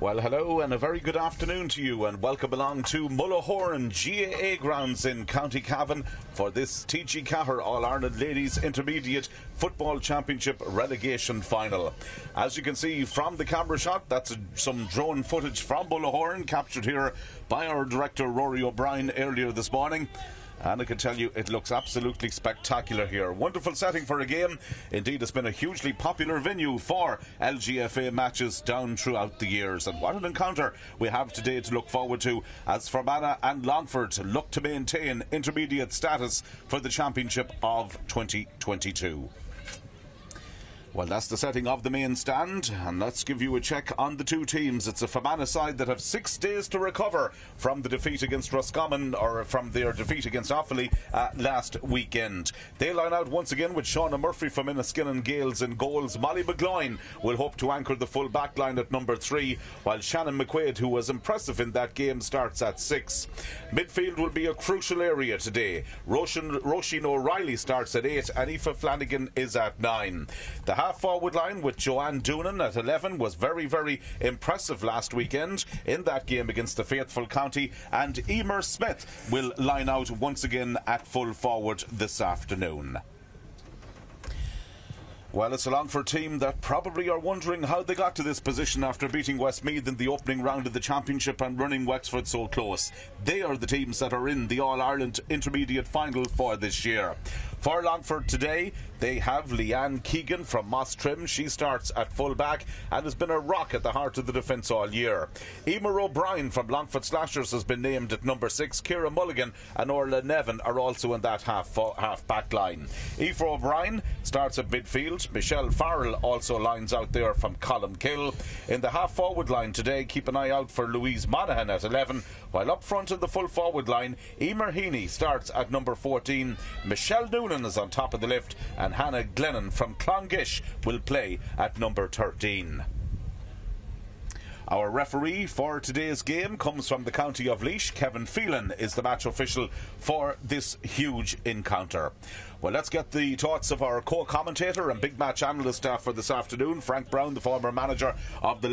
Well, hello and a very good afternoon to you, and welcome along to Mullahoran GAA grounds in County Cavan for this TG4 All-Ireland Ladies Intermediate Football Championship Relegation Final. As you can see from the camera shot, that's some drone footage from Mullahoran captured here by our director Rory O'Brien earlier this morning. And I can tell you, it looks absolutely spectacular here. Wonderful setting for a game. Indeed, it's been a hugely popular venue for LGFA matches down throughout the years. And what an encounter we have today to look forward to as Fermanagh and Longford look to maintain intermediate status for the Championship of 2022. Well, that's the setting of the main stand, and let's give you a check on the two teams. It's a Fermanagh side that have 6 days to recover from the defeat against Roscommon, or from their defeat against Offaly last weekend. They line out once again with Shauna Murphy from Inniskillen Gales in goals. Molly McGloin will hope to anchor the full back line at number 3, while Shannon McQuaid, who was impressive in that game, starts at 6. Midfield will be a crucial area today. Roisin O'Reilly starts at 8, and Aoife Flanagan is at 9. The half-forward line with Joanne Doonan at 11 was very, very impressive last weekend in that game against the faithful County, and Emer Smith will line out once again at full forward this afternoon. Well, it's a Longford team that probably are wondering how they got to this position after beating Westmeath in the opening round of the Championship and running Wexford so close. They are the teams that are in the All-Ireland Intermediate Final for this year. For Longford today, they have Leanne Keegan from Moss Trim. She starts at full-back and has been a rock at the heart of the defence all year. Emer O'Brien from Longford Slashers has been named at number 6. Ciara Mulligan and Orla Nevin are also in that half-back line. Aoife O'Brien starts at midfield. Michelle Farrell also lines out there from Columkill. In the half-forward line today, keep an eye out for Louise Monaghan at 11, while up front in the full-forward line, Emer Heaney starts at number 14. Michelle Noonan is on top of the list, and Hannah Glennon from Clongish will play at number 13. Our referee for today's game comes from the county of Laois. Kevin Phelan is the match official for this huge encounter. Well, let's get the thoughts of our co-commentator and big match analyst for this afternoon, Frank Brown, the former manager of the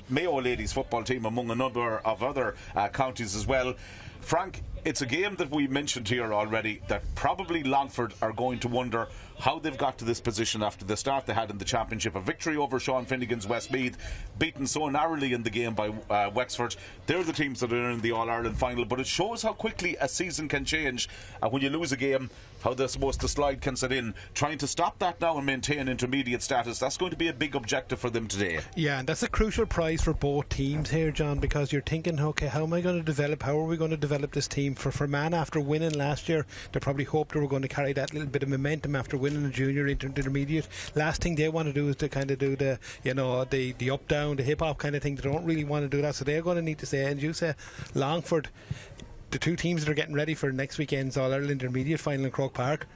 Mayo ladies football team, among a number of other counties as well. Frank, it's a game that we mentioned here already that probably Longford are going to wonder how they've got to this position after the start they had in the Championship. A victory over Sean Finnegan's Westmeath, beaten so narrowly in the game by Wexford. They're the teams that are in the All-Ireland final, but it shows how quickly a season can change when you lose a game, how the slide can set in. Trying to stop that now and maintain intermediate status, that's going to be a big objective for them today. Yeah, and that's a crucial prize for both teams here, John, because you're thinking, okay, how am I going to develop, how are we going to develop this team? For Fermanagh, after winning last year, they probably hoped they were going to carry that little bit of momentum after winning a junior intermediate. Last thing they want to do is to kind of do the, you know, the up down, the hip hop kind of thing. They don't really want to do that, so they're going to need to say, and you say Longford, the two teams that are getting ready for next weekend's All-Ireland Intermediate final in Croke Park,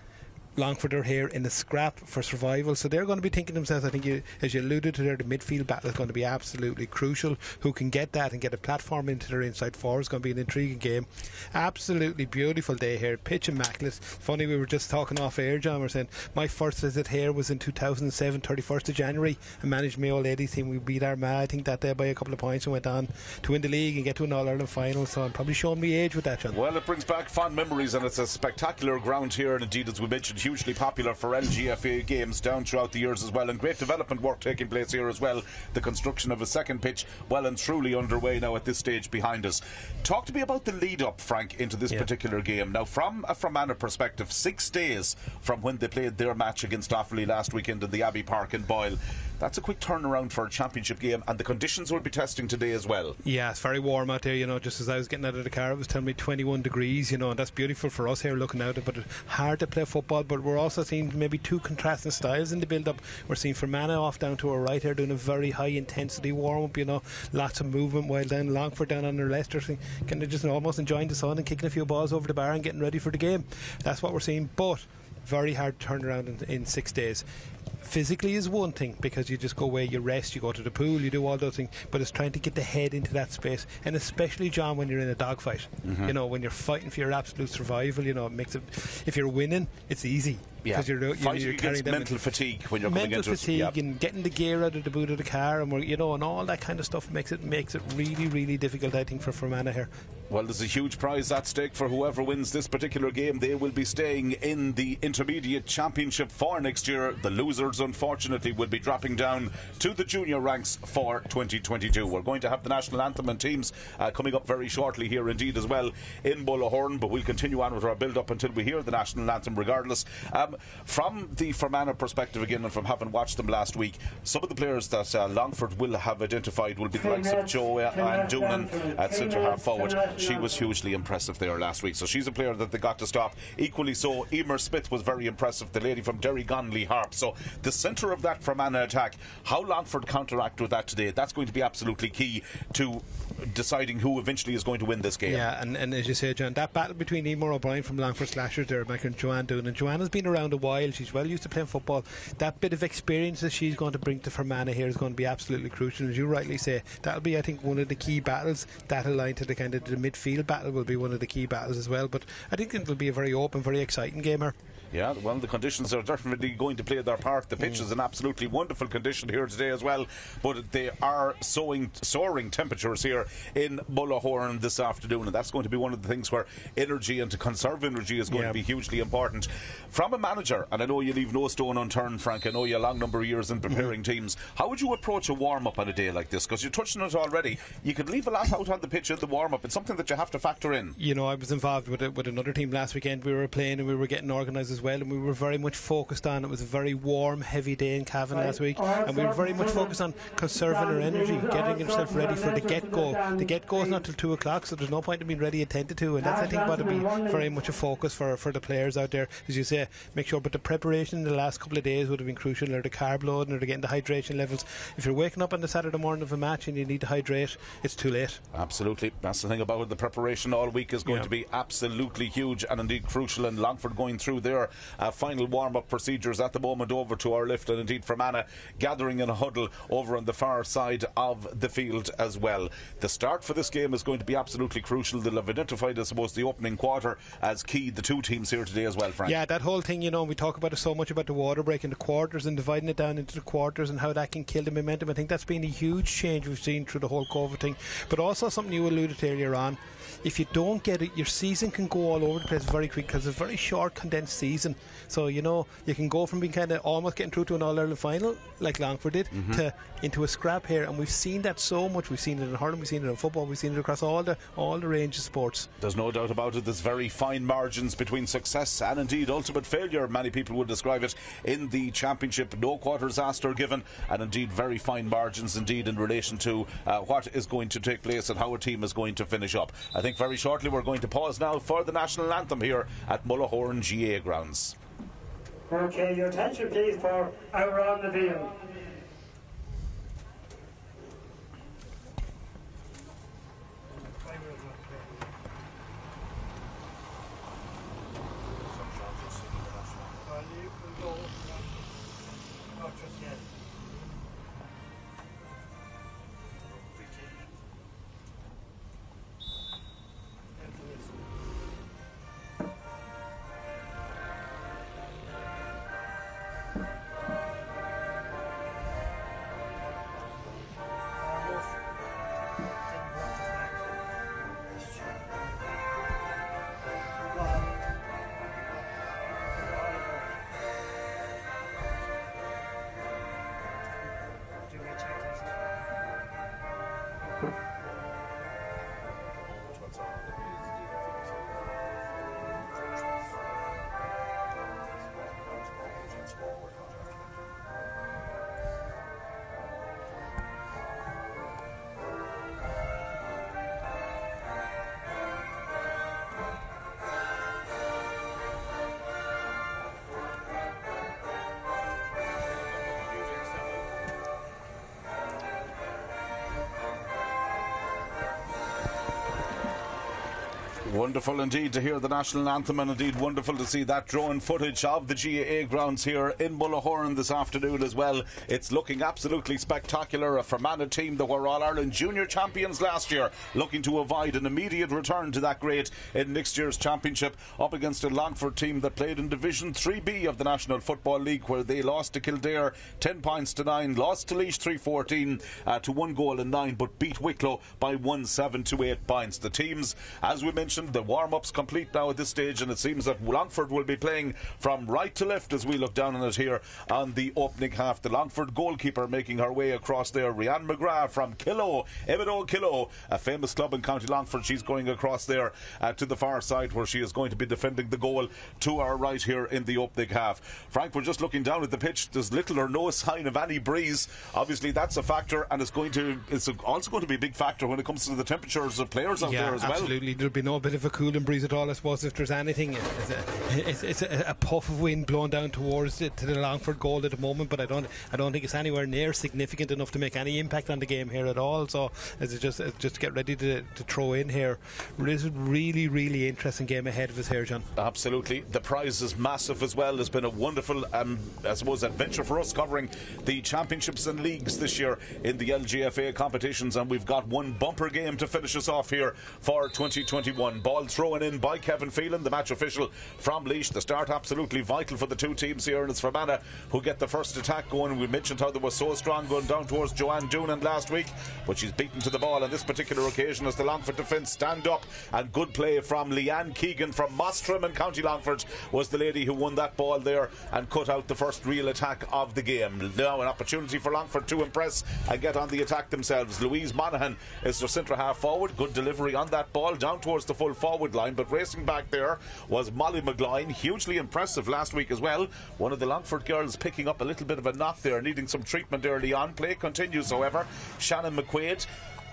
Longford are here in the scrap for survival, so they're going to be thinking to themselves, I think as you alluded to there, the midfield battle is going to be absolutely crucial. Who can get that and get a platform into their inside four is going to be an intriguing game. Absolutely beautiful day here, pitch immaculate. Funny, we were just talking off air, John, we were saying my first visit here was in 2007, 31st of January. I managed Mayo ladies team. We beat Armagh, I think, that day by a couple of points and went on to win the league and get to an All-Ireland final, so I'm probably showing me age with that, John. Well, it brings back fond memories, and it's a spectacular ground here, and indeed, as we mentioned, hugely popular for LGFA games down throughout the years as well, and great development work taking place here as well. The construction of a second pitch well and truly underway now at this stage behind us. Talk to me about the lead up, Frank, into this particular game. Now, from a Fermanagh perspective, 6 days from when they played their match against Offaly last weekend in the Abbey Park in Boyle, that's a quick turnaround for a championship game, and the conditions will be testing today as well. Yeah, it's very warm out there, you know. Just as I was getting out of the car, it was telling me 21 degrees, you know, and that's beautiful for us here looking out, but it's hard to play football. But we're also seeing maybe two contrasting styles in the build up. We're seeing Fermanagh off down to our right here doing a very high intensity warm up, you know, lots of movement, while then Longford down on their left are kind of just almost enjoying the sun and kicking a few balls over the bar and getting ready for the game. That's what we're seeing, but very hard to turn around in 6 days. Physically is one thing, because you just go away, you rest, you go to the pool, you do all those things, but it's trying to get the head into that space, and especially, John, when you're in a dogfight, you know, when you're fighting for your absolute survival, you know, it makes it, if you're winning, it's easy. Yeah, fighting against mental fatigue when you're coming into it. Mental fatigue and getting the gear out of the boot of the car, and and all that kind of stuff makes it really, really difficult, I think, for Fermanagh here. Well, there's a huge prize at stake for whoever wins this particular game. They will be staying in the Intermediate Championship for next year. The losers, unfortunately, will be dropping down to the junior ranks for 2022. We're going to have the national anthem and teams coming up very shortly here indeed as well in Mullahoran, but we'll continue on with our build-up until we hear the national anthem regardless. From the Fermanagh perspective again, and from having watched them last week, some of the players that Longford will have identified will be the likes of Joe and Doonan at centre half forward. She was hugely impressive there last week, so she's a player that they got to stop. Equally so, Emer Smith was very impressive, the lady from Derry Gonley Harp. So the centre of that Fermanagh attack, how Longford counteract with that today, that's going to be absolutely key to deciding who eventually is going to win this game. Yeah, and as you say, John, that battle between Emer O'Brien from Longford Slashers there and Joanne Doonan. Joanna's been around a while, she's well used to playing football. That bit of experience that she's going to bring to Fermanagh here is going to be absolutely crucial. As you rightly say, that'll be, I think, one of the key battles. That aligned to the kind of the midfield battle will be one of the key battles as well. But I think it'll be a very open, very exciting game here. Yeah, well, the conditions are definitely going to play their part. The pitch is an absolutely wonderful condition here today as well, but they are soaring temperatures here in Mullahoran this afternoon, and that's going to be one of the things where energy and to conserve energy is going to be hugely important. From a manager, and I know you leave no stone unturned, Frank, I know you a long number of years in preparing teams, how would you approach a warm-up on a day like this? Because you're touching it already. You could leave a lot out on the pitch in the warm-up. It's something that you have to factor in. I was involved with another team last weekend. We were playing and we were getting organised as well, and we were very much focused on, it was a very warm, heavy day in Cavan last week, and we were very much focused on conserving our energy, getting yourself ready for the get-go. The get-go is not till 2 o'clock, so there's no point in being ready at 10 to 2, and that's, I think, what will be very much a focus for the players out there. As you say, make sure, but the preparation in the last couple of days would have been crucial, or the carb load, or getting the hydration levels. If you're waking up on the Saturday morning of a match and you need to hydrate, it's too late. Absolutely, that's the thing about it. The preparation all week is going to be absolutely huge and indeed crucial, and Longford going through their final warm-up procedures at the moment over to our lift, and indeed Fermanagh gathering in a huddle over on the far side of the field as well. The start for this game is going to be absolutely crucial. They'll have identified, I suppose, the opening quarter as key, the two teams here today as well, Frank. Yeah, that whole thing, we talk about it so much about the water break and the quarters and dividing it down into the quarters and how that can kill the momentum. I think that's been a huge change we've seen through the whole COVID thing, but also something you alluded to earlier on. If you don't get it, your season can go all over the place very quick, because it's a very short, condensed season. So, you can go from being kind of almost getting through to an All-Ireland final, like Longford did, to into a scrap here. And we've seen that so much. We've seen it in hurling, we've seen it in football, we've seen it across all the range of sports. There's no doubt about it. There's very fine margins between success and indeed ultimate failure, many people would describe it, in the championship. No quarters asked or given, and indeed very fine margins indeed in relation to what is going to take place and how a team is going to finish up. I think very shortly we're going to pause now for the national anthem here at Mullahoran GA grounds. Okay, your attention please for Our on the Field. Wonderful indeed to hear the national anthem, and indeed wonderful to see that drone footage of the GAA grounds here in Mullahoran this afternoon as well. It's looking absolutely spectacular. A Fermanagh team that were All-Ireland Junior champions last year, looking to avoid an immediate return to that grade in next year's championship, up against a Longford team that played in Division 3B of the National Football League, where they lost to Kildare 10 points to 9, lost to Laois 3-14 to 1 goal in 9, but beat Wicklow by 1-7 to 8 points. The teams, as we mentioned, the warm-up's complete now at this stage, and it seems that Longford will be playing from right to left as we look down on it here on the opening half. The Longford goalkeeper making her way across there, Rianne McGrath from Killow, Emido Killow, a famous club in County Longford. She's going across there to the far side, where she is going to be defending the goal to our right here in the opening half. Frank, we're just looking down at the pitch. There's little or no sign of any breeze. Obviously that's a factor, and it's also going to be a big factor when it comes to the temperatures of players out there as well. Absolutely. There'll be no bit of a cooling breeze at all, I suppose. If there's anything, it's a puff of wind blowing down towards to the Longford goal at the moment, but I don't think it's anywhere near significant enough to make any impact on the game here at all. So it's just get ready to throw in here. This is a really interesting game ahead of us here, John. Absolutely. The prize is massive as well. It's been a wonderful I suppose adventure for us covering the championships and leagues this year in the LGFA competitions, and we've got one bumper game to finish us off here for 2021. Ball thrown in by Cavan, the match official from Laois. The start absolutely vital for the two teams here, and it's Fermanagh who get the first attack going. We mentioned how they were so strong going down towards Joanne Doonan last week, but she's beaten to the ball on this particular occasion as the Longford defence stand up, and good play from Leanne Keegan from Mostram in County Longford was the lady who won that ball there and cut out the first real attack of the game. Now an opportunity for Longford to impress and get on the attack themselves. Louise Monaghan is their centre half forward. Good delivery on that ball down towards the full forward line, but racing back there was Molly McGloin, hugely impressive last week as well. One of the Longford girls picking up a little bit of a knock there, needing some treatment early on. Play continues however. Shannon McQuaid.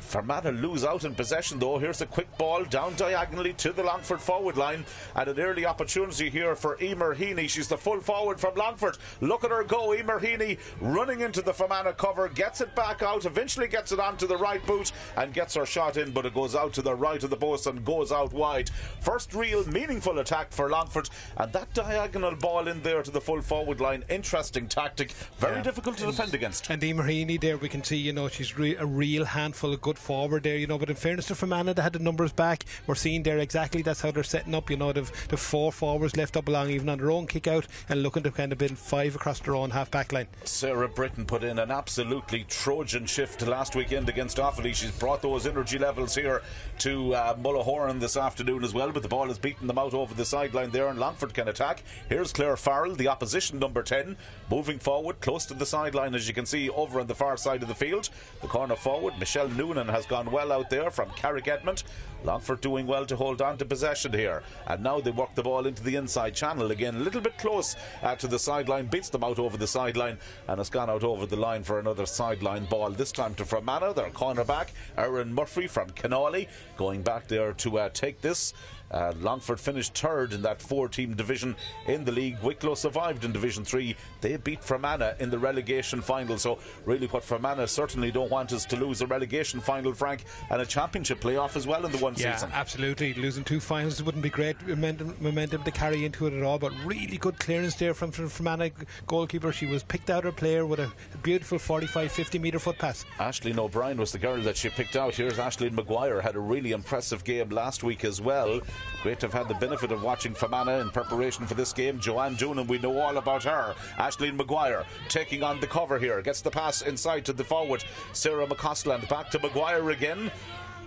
Fermanagh lose out in possession though. Here's a quick ball down diagonally to the Longford forward line, and an early opportunity here for Emer Heaney. She's the full forward from Longford. Look at her go. Emer Heaney running into the Fermanagh cover, gets it back out, eventually gets it onto the right boot and gets her shot in, but it goes out to the right of the post and goes out wide. First real meaningful attack for Longford, and that diagonal ball in there to the full forward line, interesting tactic, very difficult to defend against. And Emer Heaney there, we can see, she's a real handful of good forward there, but in fairness to Fermanagh, they had the numbers back. We're seeing there exactly that's how they're setting up, the four forwards left up along even on their own kick out and looking to kind of build five across their own half back line. Sarah Britton put in an absolutely Trojan shift last weekend against Offaly. She's brought those energy levels here to Mullahoran this afternoon as well, but the ball has beaten them out over the sideline there, and Longford can attack. Here's Claire Farrell, the opposition number 10, moving forward close to the sideline, as you can see over on the far side of the field. The corner forward, Michelle Noonan, has gone well out there from Carrick Edmond. Longford doing well to hold on to possession here, and now they work the ball into the inside channel again, a little bit close to the sideline, beats them out over the sideline, and has gone out over the line for another sideline ball, this time to Fermanagh. Their cornerback Erin Murphy from Canolly going back there to take this. Longford finished third in that four-team division in the league. Wicklow survived in Division 3. They beat Fermanagh in the relegation final. So really what Fermanagh certainly don't want is to lose a relegation final, Frank, and a championship playoff as well in the one season. Yeah, absolutely. Losing two finals wouldn't be great momentum to carry into it at all, but really good clearance there from Fermanagh goalkeeper. She was picked out her player with a beautiful 45-50 metre foot pass. Aisling O'Brien was the girl that she picked out. Here's Aisling Maguire, had a really impressive game last week as well. Great to have had the benefit of watching Fermanagh in preparation for this game. Joanne Doonan, we know all about her. Aisling Maguire taking on the cover here, gets the pass inside to the forward Sarah McCausland, back to Maguire again.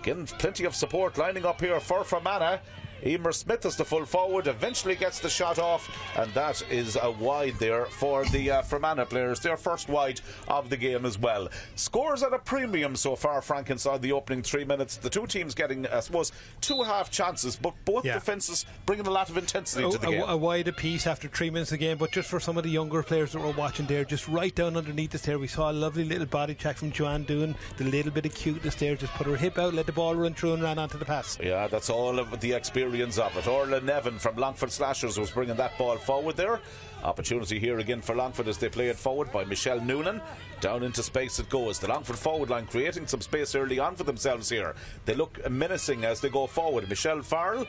Plenty of support lining up here for Fermanagh. Emer Smith is the full forward, eventually gets the shot off, and that is a wide there for the Fermanagh players, their first wide of the game as well. Scores at a premium so far, Frank, inside the opening 3 minutes. The two teams getting, I suppose, two half chances, but both defences bringing a lot of intensity to the game. A wide apiece after 3 minutes of the game, but just for some of the younger players that were watching there, just right down underneath us there, we saw a lovely little body check from Joanne Doonan, the little bit of cuteness there, just put her hip out, let the ball run through and ran onto the pass. Yeah, that's all of the experience experience of it. Orla Nevin from Longford Slashers was bringing that ball forward there. Opportunity here again for Longford as they play it forward by Michelle Noonan. Down into space it goes. The Longford forward line creating some space early on for themselves here. They look menacing as they go forward. Michelle Farrell.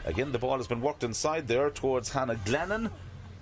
Again, the ball has been worked inside there towards Hannah Glennon.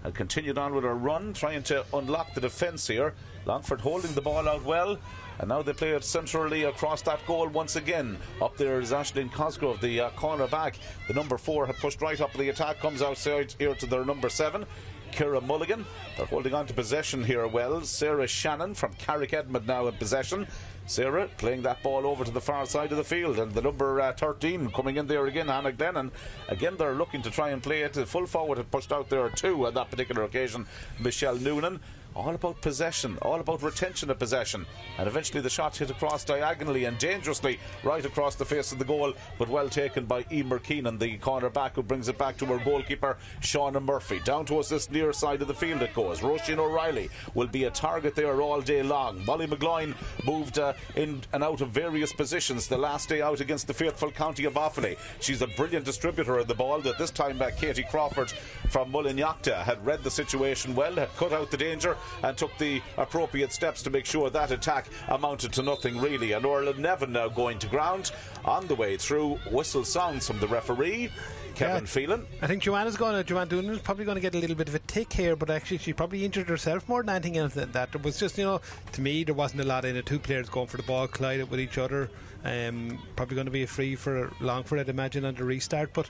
And continued on with her run, trying to unlock the defence here. Longford holding the ball out well. And now they play it centrally across that goal once again. Up there is Aisling Cosgrove, the corner back. The number 4 had pushed right up the attack. Comes outside here to their number 7. Ciara Mulligan. They're holding on to possession here well. Sarah Shannon from Carrick Edmund now in possession. Sarah playing that ball over to the far side of the field, and the number 13 coming in there again, Hannah Glennon. Again, they're looking to try and play it. The full forward had pushed out there too on that particular occasion, Michelle Noonan. All about possession, all about retention of possession, and eventually the shot hit across diagonally and dangerously right across the face of the goal, but well taken by Emer Keenan, the corner back, who brings it back to her goalkeeper Shauna Murphy. Down towards this near side of the field it goes. Roisin O'Reilly will be a target there all day long. Molly McGloin moved in and out of various positions the last day out against the faithful county of Offaly. She's a brilliant distributor of the ball. That this time Katie Crawford from Mullahoran had read the situation well, had cut out the danger and took the appropriate steps to make sure that attack amounted to nothing really. And Orla Nevin now going to ground. On the way through, whistle sounds from the referee. Cavan Phelan. I think Joanne Doonan is probably going to get a little bit of a tick here, but actually she probably injured herself more than anything else than that. It was just, to me, there wasn't a lot in it. Two players going for the ball, collided with each other. Probably going to be a free for Longford, I'd imagine, on the restart. But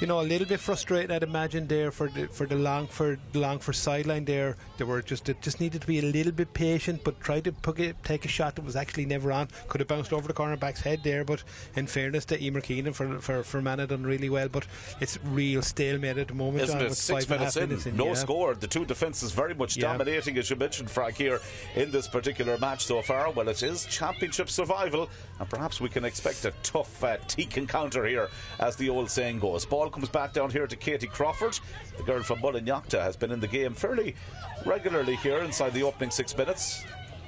a little bit frustrating, I'd imagine, there for the Longford sideline there. It just needed to be a little bit patient, but tried to take a shot that was actually never on. Could have bounced over the cornerback's head there, but in fairness to Emer Keenan for Fermanagh, done really well. But it's real stalemate at the moment. Isn't it? 6 minutes in, no score. The two defences very much dominating, as you mentioned, Frank, here in this particular match so far. Well, it is championship survival, and perhaps we can expect a tough teak encounter here, as the old saying goes. Ball comes back down here to Katie Crawford. The girl from Mullahoran has been in the game fairly regularly here inside the opening 6 minutes.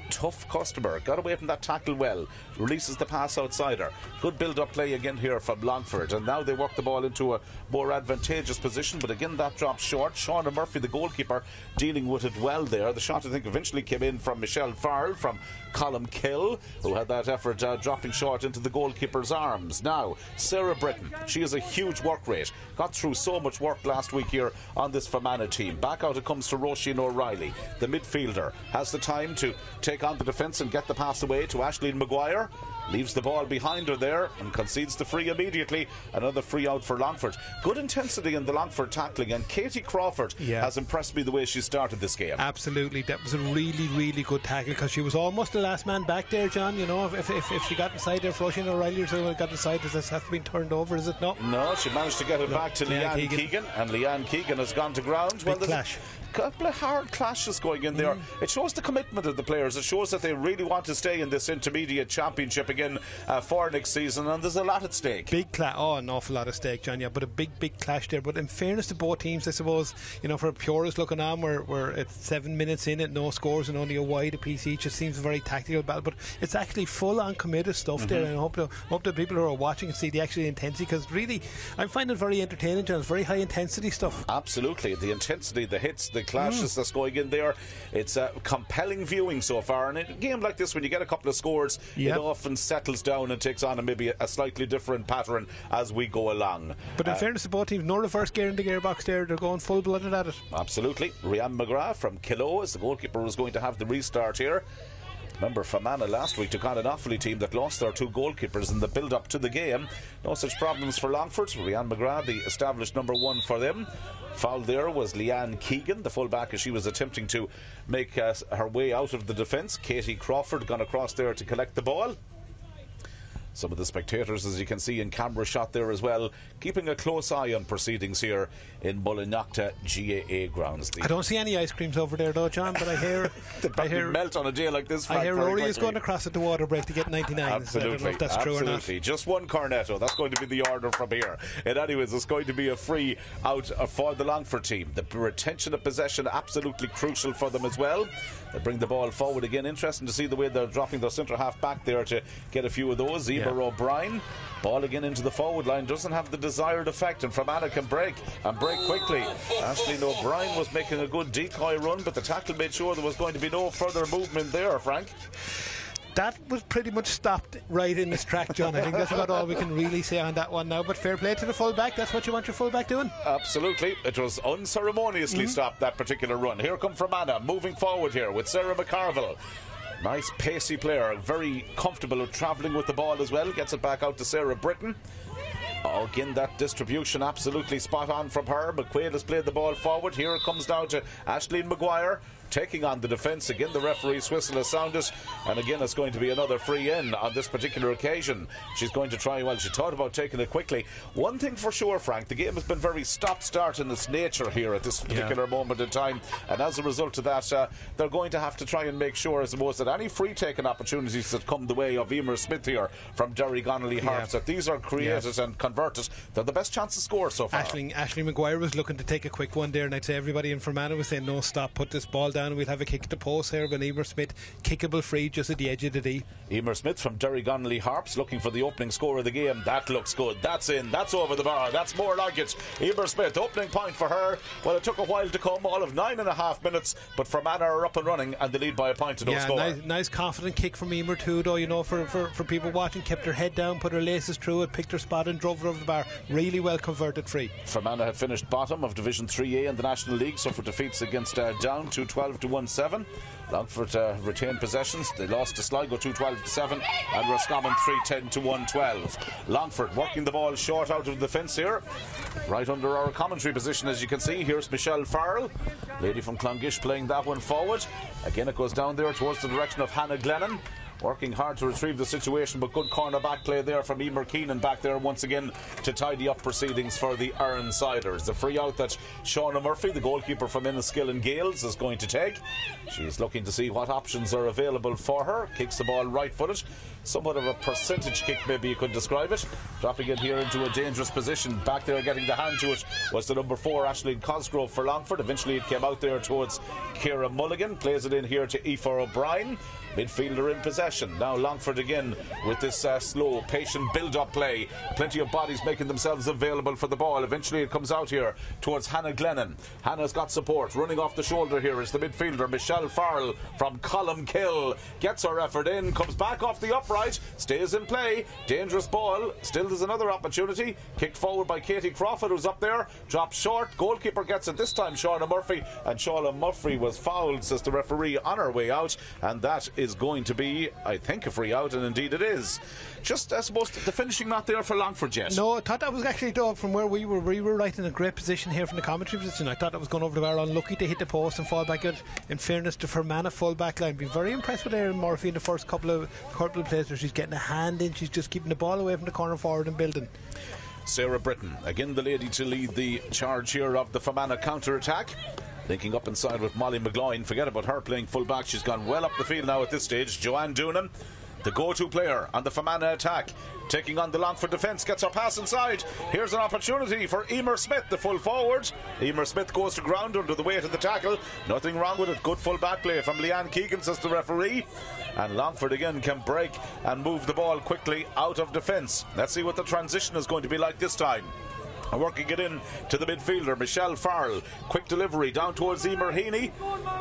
Tough customer, got away from that tackle well, releases the pass outside her. Good build-up play again here from Longford, and now they work the ball into a more advantageous position, but again that drops short. Shauna Murphy, the goalkeeper, dealing with it well there. The shot, I think, eventually came in from Michelle Farrell from Colm Kill, who had that effort dropping short into the goalkeeper's arms. Now Sarah Britton, she has a huge work rate, got through so much work last week here on this Fermanagh team. Back out it comes to Roisin O'Reilly, the midfielder, has the time to take on the defence and get the pass away to Aisling Maguire. Leaves the ball behind her there and concedes the free immediately. Another free out for Longford. Good intensity in the Longford tackling, and Katie Crawford has impressed me the way she started this game. Absolutely, that was a really, really good tackle, because she was almost the last man back there, John. If she got inside there, Roisin O'Reilly or someone got inside, does this have to be turned over, is it? No, she managed to get it back to Leanne Keegan, and Leanne Keegan has gone to ground. Big clash. Couple of hard clashes going in there. It shows the commitment of the players. It shows that they really want to stay in this intermediate championship again for next season, and there's a lot at stake. Big clash, an awful lot at stake, John. Yeah, but a big clash there. But in fairness to both teams, I suppose, for purists looking on, we're at 7 minutes in it, no scores and only a wide apiece each. It seems a very tactical battle, but it's actually full on committed stuff there, and I hope the people who are watching see the actual intensity, because really I'm finding it very entertaining, John. It's very high intensity stuff. Absolutely, the intensity, the hits, the clashes that's going in there. It's compelling viewing so far, and in a game like this, when you get a couple of scores, it often settles down and takes on maybe a slightly different pattern as we go along. But in fairness to both teams, no reverse gear in the gearbox there. They're going full-blooded at it. Absolutely. Rianne McGrath from Killow, as the goalkeeper, was going to have the restart here. Remember, Fermanagh last week took on an Offaly team that lost their 2 goalkeepers in the build-up to the game. No such problems for Longford. Rianne McGrath, the established number 1 for them. Foul there was Leanne Keegan, the full-back, as she was attempting to make her way out of the defence. Katie Crawford gone across there to collect the ball. Some of the spectators, as you can see in camera shot there as well, keeping a close eye on proceedings here in Mullahoran GAA grounds. I don't see any ice creams over there though, John, but I hear they melt on a day like this. I hear Rory is going across at the water break to get 99. Absolutely, I don't know if that's true or not. Just one cornetto. That's going to be the order from here. And anyways, it's going to be a free out for the Longford team. The retention of possession absolutely crucial for them as well. They bring the ball forward again. Interesting to see the way they're dropping their centre half back there to get a few of those. Emer Emer O'Brien. Ball again into the forward line, doesn't have the desired effect, and Fermanagh can break quickly. Aisling O'Brien was making a good decoy run, but the tackle made sure there was going to be no further movement there, Frank. That was pretty much stopped right in its track, John. I think that's about all we can really say on that one now. But fair play to the fullback. That's what you want your fullback doing. Absolutely. It was unceremoniously stopped, that particular run. Here come Fermanagh, moving forward here with Sarah McCarville. Nice pacey player, very comfortable with travelling with the ball as well. Gets it back out to Sarah Britton. Again, that distribution absolutely spot on from her. McQuaid has played the ball forward. Here it comes down to Aisling Maguire taking on the defence. Again, the referee's whistle has sounded, and again it's going to be another free in on this particular occasion. She's going to try, well, she thought about taking it quickly. One thing for sure, Frank, the game has been very stop-start in its nature here at this particular moment in time, and as a result of that, they're going to have to try and make sure, I suppose, that any free-taking opportunities that come the way of Emer Smith here from Derry Connolly Harps, that these are created and converted. They're the best chance to score so far. Aisling Maguire was looking to take a quick one there, and I'd say everybody in Fermanagh was saying, no, stop, put this ball down, and we'll have a kick to post here. But Emer Smith, kickable free just at the edge of the D. Emer Smith from Derry Connolly Harps looking for the opening score of the game. That looks good. That's in. That's over the bar. That's more like it. Emer Smith, opening point for her. Well, it took a while to come, all of 9.5 minutes, but Fermanagh are up and running, and they lead by a point to no score. Nice confident kick from Emer too, though, you know, for people watching. Kept her head down, put her laces through it, picked her spot and drove her over the bar. Really well converted free. Fermanagh had finished bottom of Division 3A in the National League, suffered defeats against Down 2-12 to 1-7. Longford retained possessions. They lost to Sligo 2-12 to 7, and Roscommon 3-10 to 1-12. Longford working the ball short out of the fence here, right under our commentary position, as you can see. Here's Michelle Farrell, lady from Clongish, playing that one forward. Again, it goes down there towards the direction of Hannah Glennon, working hard to retrieve the situation, but good corner back play there from Emer Keenan back there once again to tidy up proceedings for the Ironsiders. The free out that Shauna Murphy, the goalkeeper from Inniskill and Gales, is going to take. She's looking to see what options are available for her. Kicks the ball right footed, somewhat of a percentage kick, maybe you could describe it. Dropping it here into a dangerous position. Back there getting the hand to it was the number 4 Aisling Cosgrove for Longford. Eventually it came out there towards Ciara Mulligan. Plays it in here to Aoife O'Brien. Midfielder in possession. Now Longford again with this slow, patient build-up play. Plenty of bodies making themselves available for the ball. Eventually it comes out here towards Hannah Glennon. Hannah's got support. Running off the shoulder here is the midfielder Michelle Farrell from Columkill. Gets her effort in, comes back off the upright, stays in play. Dangerous ball. Still there's another opportunity. Kicked forward by Katie Crawford, who's up there. Drops short. Goalkeeper gets it this time, Shauna Murphy. And Shauna Murphy was fouled, says the referee, on her way out. And that is going to be, I think, a free out, and indeed it is. Just, I suppose, the finishing not there for Longford yet. No, I thought that was actually, though, from where we were right in a great position here from the commentary position. I thought that was going over the bar, unlucky to hit the post and fall back out. In fairness to Fermanagh full back line, been very impressed with Erin Murphy in the first couple of plays where she's getting a hand in, she's just keeping the ball away from the corner forward and building. Sarah Britton, again the lady to lead the charge here of the Fermanagh counter-attack. Linking up inside with Molly McGloin. Forget about her playing full back. She's gone well up the field now at this stage. Joanne Doonan, the go-to player on the Fermanagh attack, taking on the Longford defence, gets her pass inside. Here's an opportunity for Emer Smith, the full forward. Emer Smith goes to ground under the weight of the tackle. Nothing wrong with it. Good full back play from Leanne Keegan, says the referee. And Longford again can break and move the ball quickly out of defence. Let's see what the transition is going to be like this time. Working it in to the midfielder, Michelle Farrell. Quick delivery down towards Emer Heaney.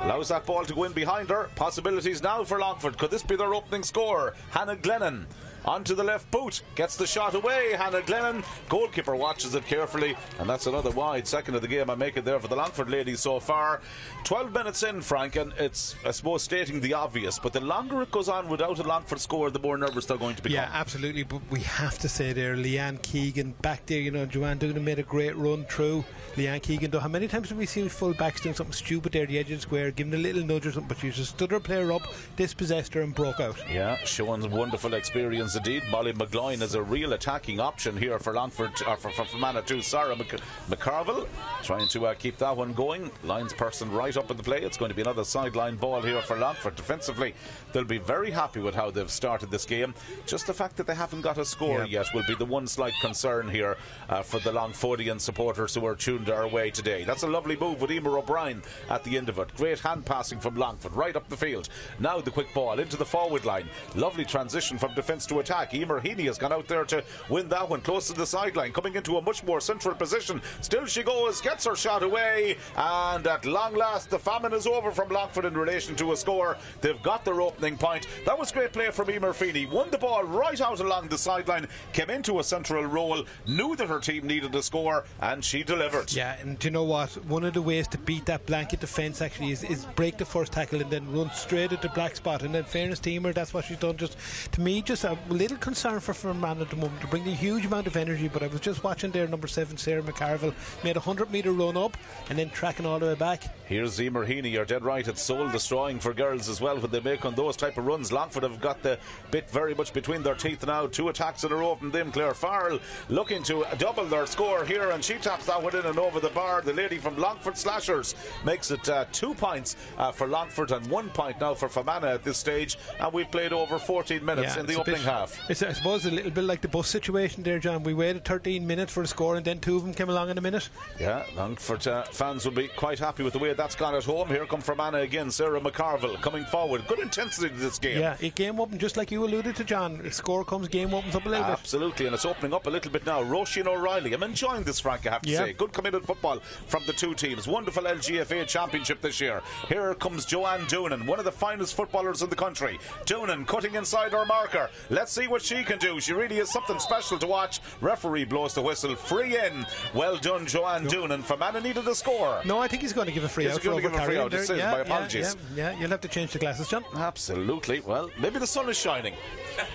Allows that ball to go in behind her. Possibilities now for Longford. Could this be their opening score? Hannah Glennon onto the left boot. Gets the shot away. Hannah Glennon. Goalkeeper watches it carefully. And that's another wide. Second of the game, I make it there for the Longford ladies so far. 12 minutes in, Frank, and it's, I suppose, stating the obvious, but the longer it goes on without a Longford score, the more nervous they're going to become. Yeah, absolutely. But we have to say there, Leanne Keegan back there, you know, Joanne Doonan made a great run through. Leanne Keegan, though, how many times have we seen full backs doing something stupid there at the edge of the square, giving a little nudge or something, but she just stood her player up, dispossessed her and broke out. Yeah, showing wonderful experience indeed. Molly McGloin is a real attacking option here for Longford, for Fermanagh too. Sarah McCarville trying to keep that one going. Linesperson right up in the play. It's going to be another sideline ball here for Longford. Defensively, they'll be very happy with how they've started this game. Just the fact that they haven't got a score yet will be the one slight concern here for the Longfordian supporters who are tuned our way today. That's a lovely move with Emer O'Brien at the end of it. Great hand passing from Longford right up the field. Now the quick ball into the forward line. Lovely transition from defence to to attack. Emer Heaney has gone out there to win that one, close to the sideline, coming into a much more central position. Still she goes, gets her shot away, and at long last the famine is over from Longford in relation to a score. They've got their opening point. That was great play from Emer Heaney. Won the ball right out along the sideline, came into a central role, knew that her team needed a score, and she delivered. Yeah, and do you know what? One of the ways to beat that blanket defence actually is break the first tackle and then run straight at the black spot. And in fairness to Emer, that's what she's done. Just to me, just a little concern for Fermanagh at the moment to bring a huge amount of energy. But I was just watching there, number 7 Sarah McCarville made a 100-metre run up and then tracking all the way back. Here's Emer Heaney. You're dead right. It's soul destroying for girls as well when they make on those type of runs. Longford have got the bit very much between their teeth now. 2 attacks that are open. Them Claire Farrell looking to double their score here, and she taps that one in and over the bar. The lady from Longford Slashers makes it 2 points for Longford and 1 point now for Fermanagh at this stage, and we've played over 14 minutes in the opening half. It's, I suppose, a little bit like the bus situation there, John. We waited 13 minutes for the score and then 2 of them came along in a minute. Yeah, Longford fans will be quite happy with the way that's gone at home. Here come Fermanagh again. Sarah McCarville coming forward. Good intensity to this game. Yeah, it game open just like you alluded to, John. The score comes, game opens up a little bit. Absolutely, and it's opening up a little bit now. Roisin O'Reilly, I'm enjoying this, Frank, I have to say. Good committed football from the 2 teams. Wonderful LGFA championship this year. Here comes Joanne Doonan, one of the finest footballers in the country. Doonan cutting inside her marker. Let's see what she can do. She really is something special to watch. Referee blows the whistle. Free in. Well done, Joanne Doonan. Fermanagh needed a score. No, I think he's going to give a free out. He's going to give a free out. My apologies. Yeah, you'll have to change the glasses, John. Absolutely. Well, maybe the sun is shining.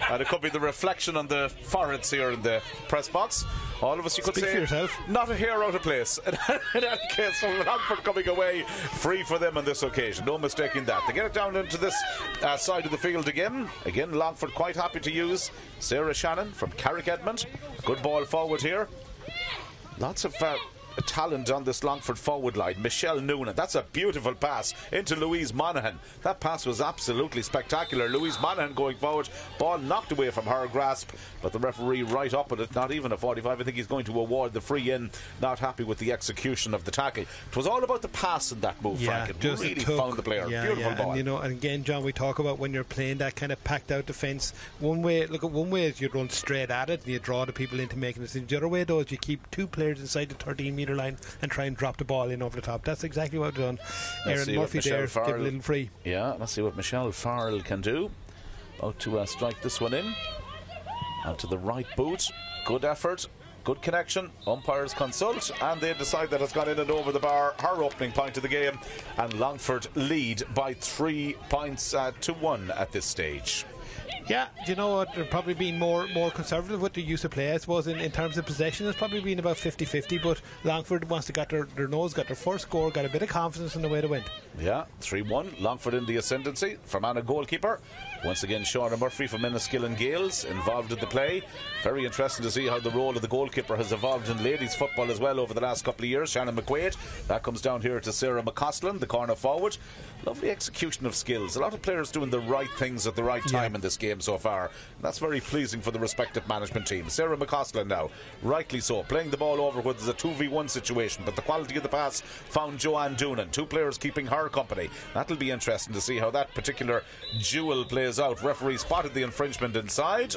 And it could be the reflection on the foreheads here in the press box. All of us, you could Speak say, for yourself. Not a hair out of place. In any case, from Longford coming away free for them on this occasion. No mistaking that. They get it down into this side of the field again. Again, Longford quite happy to use Sarah Shannon from Carrick Edmond. Good ball forward here. Lots of talent on this Longford forward line. Michelle Noonan, that's a beautiful pass into Louise Monaghan. That pass was absolutely spectacular. Louise Monaghan going forward, ball knocked away from her grasp, but the referee right up at it, not even a 45. I think he's going to award the free in. Not happy with the execution of the tackle. It was all about the pass in that move, Frank. It really found the player. Beautiful ball. And, you know, and again, John, we talk about when you're playing that kind of packed out defence. One way is you run straight at it and you draw the people into making it. The other way though is you keep 2 players inside the 13-metre line and try and drop the ball in over the top. That's exactly what we've done. Aaron Murphy there, give a little free. Yeah, let's see what Michelle Farrell can do. About to strike this one in. Out to the right boot. Good effort. Good connection. Umpires consult and they decide that it's gone in and over the bar. Her opening point of the game, and Longford lead by 3 points to 1 at this stage. Yeah, do you know what? They're probably being more conservative with the use of play. I suppose in terms of possession, it's probably been about 50-50. But Longford wants to get their nose, got their first score, got a bit of confidence in the way to win. Yeah, 3-1. Longford in the ascendancy. Fermanagh goalkeeper. Once again, Shauna Murphy from Enniskillen Gales involved in the play. Very interesting to see how the role of the goalkeeper has evolved in ladies football as well over the last couple of years. Shannon McQuaid. That comes down here to Sarah McCausland, the corner forward. Lovely execution of skills. A lot of players doing the right things at the right time in this game so far. And that's very pleasing for the respective management team. Sarah McCausland now, rightly so, playing the ball over where there's a 2v1 situation, but the quality of the pass found Joanne Doonan. 2 players keeping her company. That'll be interesting to see how that particular duel plays out. Referee spotted the infringement inside.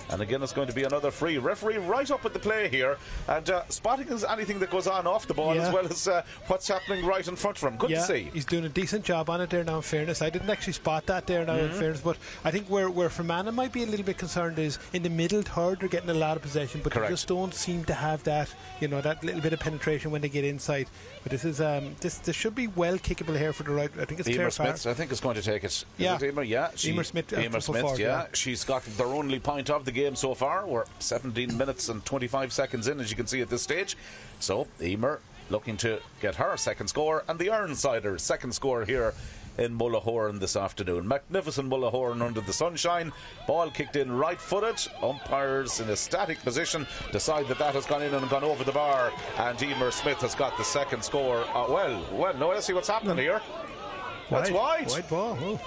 And again, it's going to be another free. Referee right up at the play here, and spotting is anything that goes on off the ball as well as what's happening right in front of him. Good to see. He's doing a decent job on it there now, in fairness. I didn't actually spot that there now, in fairness, but I think where Fermanagh might be a little bit concerned is in the middle third. They're getting a lot of possession, but they just don't seem to have that, you know, that little bit of penetration when they get inside. But this is this should be well kickable here for the right. I think it's Claire Smith. I think is going to take it. Is it Emer? Yeah, Emer Smith. She's got their only point of the game so far. We're 17 minutes and 25 seconds in, as you can see at this stage. So Emer looking to get her second score, and the Ironsiders' second score here in Mullahoran this afternoon. Magnificent Mullahoran under the sunshine. Ball kicked in right-footed. Umpires in a static position decide that has gone in and gone over the bar, and Emer Smith has got the second score. Well, no, let's see what's happening here. That's wide. Wide ball.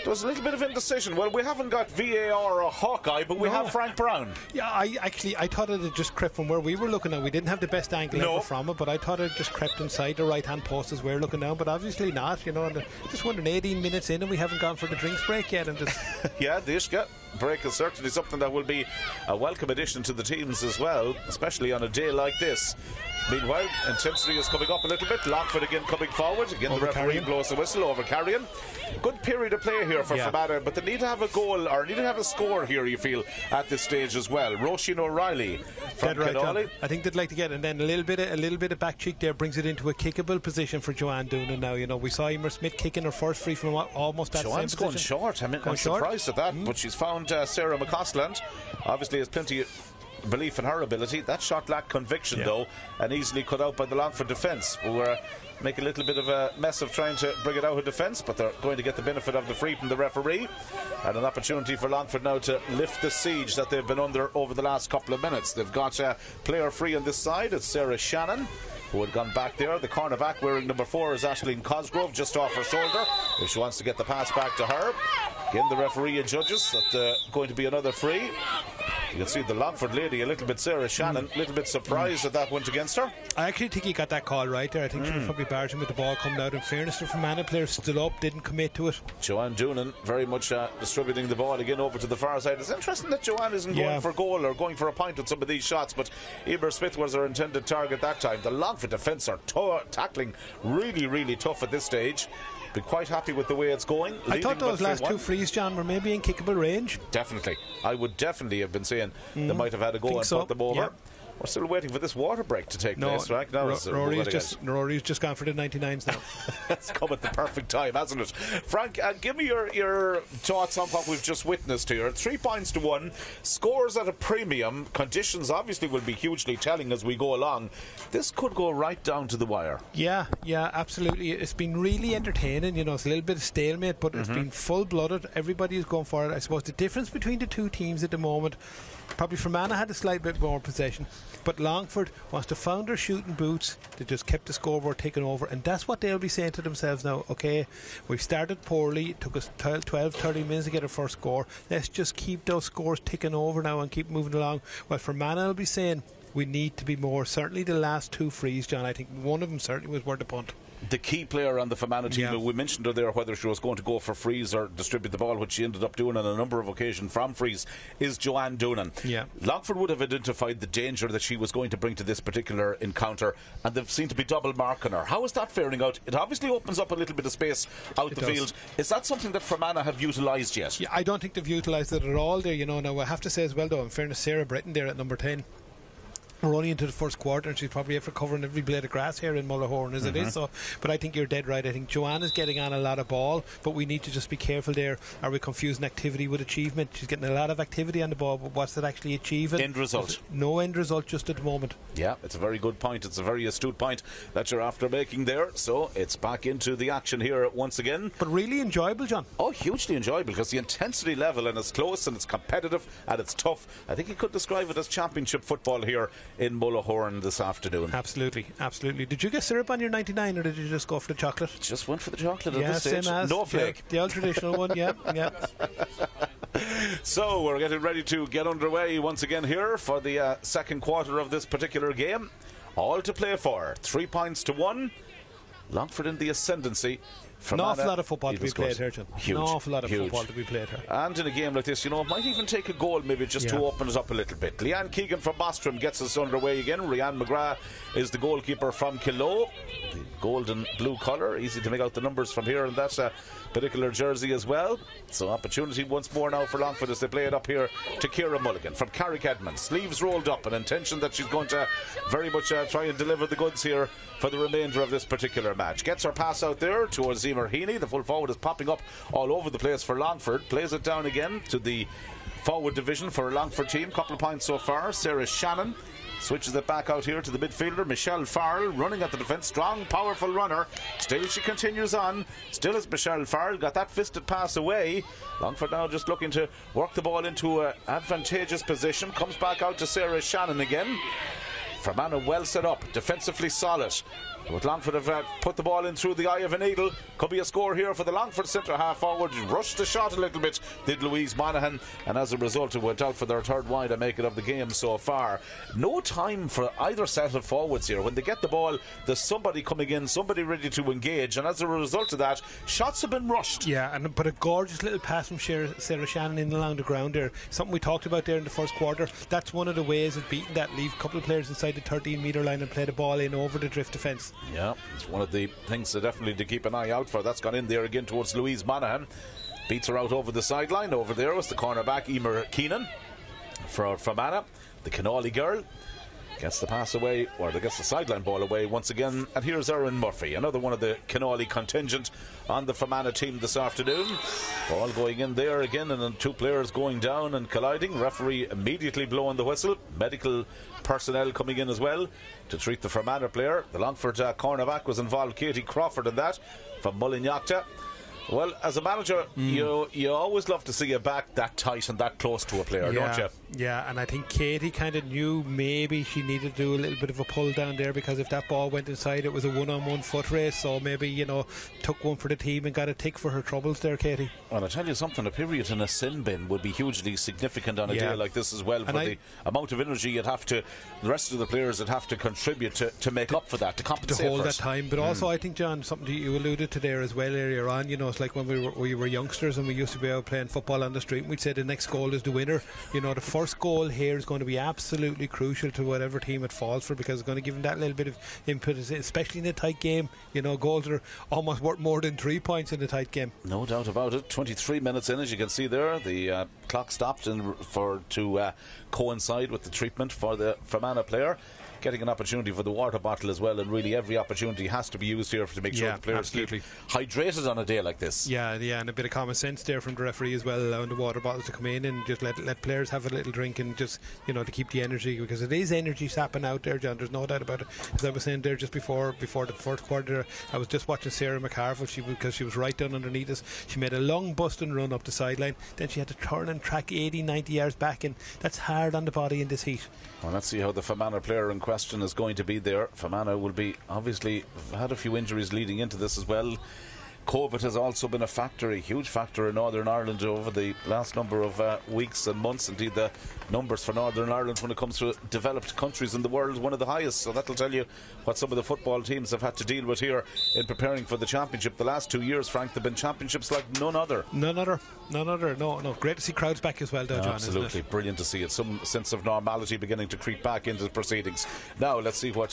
There was a little bit of indecision. Well, we haven't got VAR or Hawkeye, but we have Frank Brown. Yeah, I thought it had just crept from where we were looking at. We didn't have the best angle ever from it, but I thought it just crept inside the right-hand post as we're looking now, but obviously not, you know. And just wondering, 18 minutes in and we haven't gone for the drinks break yet. And just yeah, the Ishka break is certainly something that will be a welcome addition to the teams as well, especially on a day like this. Meanwhile, intensity is coming up a little bit. Longford again coming forward. Again, the referee blows the whistle over Carrion. Good period of play here for Fermanagh, but they need to have a goal, or need to have a score here, you feel, at this stage as well. Roisin O'Reilly from Cannolly. I think they'd like to get, and then a little bit of back cheek there brings it into a kickable position for Joanne Doonan now. You know, we saw Emer Smith kicking her first free from almost that Joanne's same going position. short. I'm surprised at that, but she's found Sarah McCausland. Obviously has plenty of belief in her ability. That shot lacked conviction though, and easily cut out by the Longford defence, who were making a little bit of a mess of trying to bring it out of defence, but they're going to get the benefit of the free from the referee, and an opportunity for Longford now to lift the siege that they've been under over the last couple of minutes. They've got a player free on this side. It's Sarah Shannon, who had gone back there. The cornerback wearing number 4 is Aisling Cosgrove, just off her shoulder, if she wants to get the pass back to her. Again, the referee adjudges that going to be another free. You can see the Longford lady, a little bit, Sarah Shannon, a little bit surprised that that went against her. I actually think he got that call right there. I think she was probably barging with the ball coming out. In fairness, the Fermanagh players stood up, didn't commit to it. Joanne Doonan very much distributing the ball again over to the far side. It's interesting that Joanne isn't going for goal or going for a point with some of these shots, but Eber Smith was her intended target that time. The Longford defence are tackling really, really tough at this stage. Be quite happy with the way it's going. I thought those last 2 frees, John, were maybe in kickable range. Definitely. I would definitely have been saying they might have had a go and put them over. We're still waiting for this water break to take place, right? Rory's just gone for the 99s now. It's come at the perfect time, hasn't it? Frank, give me your thoughts on what we've just witnessed here. 3 points to 1, scores at a premium. Conditions obviously will be hugely telling as we go along. This could go right down to the wire. Yeah, absolutely. It's been really entertaining. You know, it's a little bit of stalemate, but it's been full-blooded. Everybody is going for it. I suppose the difference between the two teams at the moment, probably Fermanagh had a slight bit more possession, but Longford wants to found their shooting boots. They just kept the scoreboard ticking over, and that's what they'll be saying to themselves now. Okay, we've started poorly, it took us 12-30 minutes to get our first score. Let's just keep those scores ticking over now and keep moving along. Well, Fermanagh will be saying we need to be more. Certainly the last 2 frees, John, I think one of them certainly was worth a punt. The key player on the Fermanagh team, we mentioned her there, whether she was going to go for frees or distribute the ball, which she ended up doing on a number of occasions from frees, is Joanne Doonan. Longford would have identified the danger that she was going to bring to this particular encounter, and they've seemed to be double marking her. How is that faring out? It obviously opens up a little bit of space out the field. Is that something that Fermanagh have utilised yet? I don't think they've utilised it at all there. You know, now I have to say as well, though, in fairness, Sarah Britton there at number 10. We're only into the first quarter and she's probably after covering every blade of grass here in Mullahoran as it is. So, but I think you're dead right. I think Joanne is getting on a lot of ball, but we need to just be careful there. Are we confusing activity with achievement? She's getting a lot of activity on the ball, but what's it actually achieving? End result. No end result just at the moment. Yeah, it's a very good point. It's a very astute point that you're after making there. So it's back into the action here once again. But really enjoyable, John. Oh, hugely enjoyable, because the intensity level, and it's close and it's competitive and it's tough. I think you could describe it as championship football here in Mullahoran this afternoon. Absolutely. Did you get syrup on your 99 or did you just go for the chocolate? Just went for the chocolate at this stage. Same as no flake. The old traditional one, yeah. So we're getting ready to get underway once again here for the second quarter of this particular game. All to play for. 3 points to 1. Longford in the ascendancy. An awful lot of football to be played here, John. Huge. An awful lot of football to be played here. And in a game like this, you know, it might even take a goal maybe just to open us up a little bit. Leanne Keegan from Bostrom gets us underway again. Rhiannon McGrath is the goalkeeper from Killoe. The golden blue colour. Easy to make out the numbers from here, and that's a particular jersey as well. So opportunity once more now for Longford as they play it up here to Ciara Mulligan from Carrick Edmonds. Sleeves rolled up, an intention that she's going to very much try and deliver the goods here for the remainder of this particular match. Gets her pass out there towards Emer Heaney. The full forward is popping up all over the place for Longford. Plays it down again to the forward division for a Longford team. Couple of points so far. Sarah Shannon switches it back out here to the midfielder, Michelle Farrell, running at the defence. Strong, powerful runner. Still she continues on. Still is Michelle Farrell. Got that fisted pass away. Longford now just looking to work the ball into an advantageous position. Comes back out to Sarah Shannon again. Fermanagh well set up, defensively solid. But Longford have put the ball in through the eye of a needle. Could be a score here for the Longford centre half forward. Rushed the shot a little bit, did Louise Monaghan, and as a result it went out for their third wide and make it of the game so far. No time for either set of forwards here. When they get the ball, there's somebody coming in, somebody ready to engage, and as a result of that, shots have been rushed. Yeah, but a gorgeous little pass from Sarah Shannon in along the ground there. Something we talked about there in the first quarter. That's one of the ways of beating that. Leave a couple of players inside the 13-metre line and play the ball in over the drift defence. Yeah, it's one of the things that definitely to keep an eye out for. That's gone in there again towards Louise Monaghan. Beats her out over the sideline. Over there was the cornerback Emer Keenan for Fermanagh, the Canolly girl. Gets the pass away, or gets the sideline ball away once again. And here's Erin Murphy, another one of the Canolly contingent on the Fermanagh team this afternoon. Ball going in there again, and then two players going down and colliding. Referee immediately blowing the whistle. Medical personnel coming in as well to treat the Fermanagh player. The Longford cornerback was involved, Katie Crawford, in that from Mullahoran. Well, as a manager, you always love to see a back that tight and that close to a player, don't you? Yeah, and I think Katie kind of knew maybe she needed to do a little bit of a pull down there, because if that ball went inside, it was a one-on-one foot race. So maybe, took one for the team and got a tick for her troubles there, Katie. Well, I tell you something, a period in a sin bin would be hugely significant on a day like this as well, for the amount of energy the rest of the players would have to contribute to make up for that, to compensate to hold for that time. But also, I think, John, something that you alluded to there as well earlier on, it's like when we were youngsters and we used to be out playing football on the street, and we'd say the next goal is the winner. The first goal here is going to be absolutely crucial to whatever team it falls for, because it's going to give them that little bit of impetus, especially in a tight game. Goals are almost worth more than 3 points in a tight game. No doubt about it. 23 minutes in, as you can see there, the clock stopped to coincide with the treatment for the Fermanagh player. Getting an opportunity for the water bottle as well, and really every opportunity has to be used here to make sure the players keep hydrated on a day like this. Yeah, and a bit of common sense there from the referee as well, allowing the water bottles to come in and just let players have a little drink, and just to keep the energy, because it is energy sapping out there, John. There's no doubt about it. As I was saying there just before the first quarter, I was just watching Sarah McCarville, because she was right down underneath us. She made a long busting run up the sideline, then she had to turn and track 80-90 yards back, and that's hard on the body in this heat. Well, let's see how the Fermanagh player in question is going to be there. Fermanagh will be obviously had a few injuries leading into this as well. COVID has also been a huge factor in Northern Ireland over the last number of weeks and months. Indeed, the numbers for Northern Ireland when it comes to developed countries in the world, one of the highest. So that'll tell you what some of the football teams have had to deal with here in preparing for the championship. The last 2 years, Frank, they've been championships like none other. No. Great to see crowds back as well, though, John. Absolutely, brilliant to see it. Some sense of normality beginning to creep back into the proceedings. Now, let's see what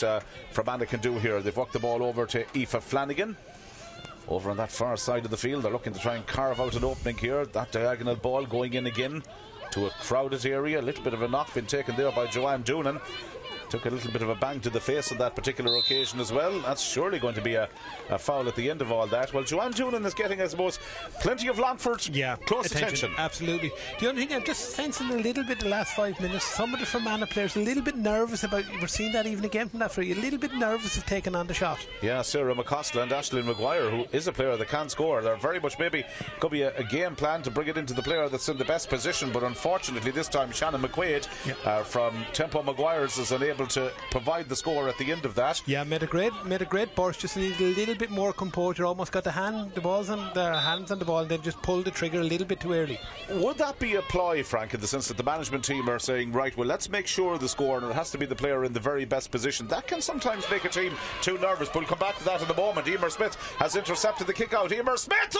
Fermanagh can do here. They've walked the ball over to Aoife Flanagan. Over on that far side of the field, they're looking to try and carve out an opening here. That diagonal ball going in again to a crowded area. A little bit of a knock been taken there by Joanne Doonan. Took a little bit of a bang to the face on that particular occasion as well. That's surely going to be a foul at the end of all that. Well, Joanne Doonan is getting, I suppose, plenty of Longford close attention. Absolutely. The only thing I'm just sensing a little bit the last 5 minutes, some of the Fermanagh players a little bit nervous about, we're seeing that even again from that free, a little bit nervous of taking on the shot. Yeah, Sarah McCoskell and Aisling Maguire, who is a player that can score, they're very much maybe could be a game plan to bring it into the player that's in the best position, but unfortunately this time Shannon McQuaid from Tempo Maguire's is unable to provide the score at the end of that. Yeah, made a great burst, just needed a little bit more composure, almost got the hands on the ball and then just pulled the trigger a little bit too early. Would that be a ploy, Frank, in the sense that the management team are saying, right, well, let's make sure the score, and it has to be the player in the very best position? That can sometimes make a team too nervous, but we'll come back to that in a moment. Emer Smith has intercepted the kick out. Emer Smith,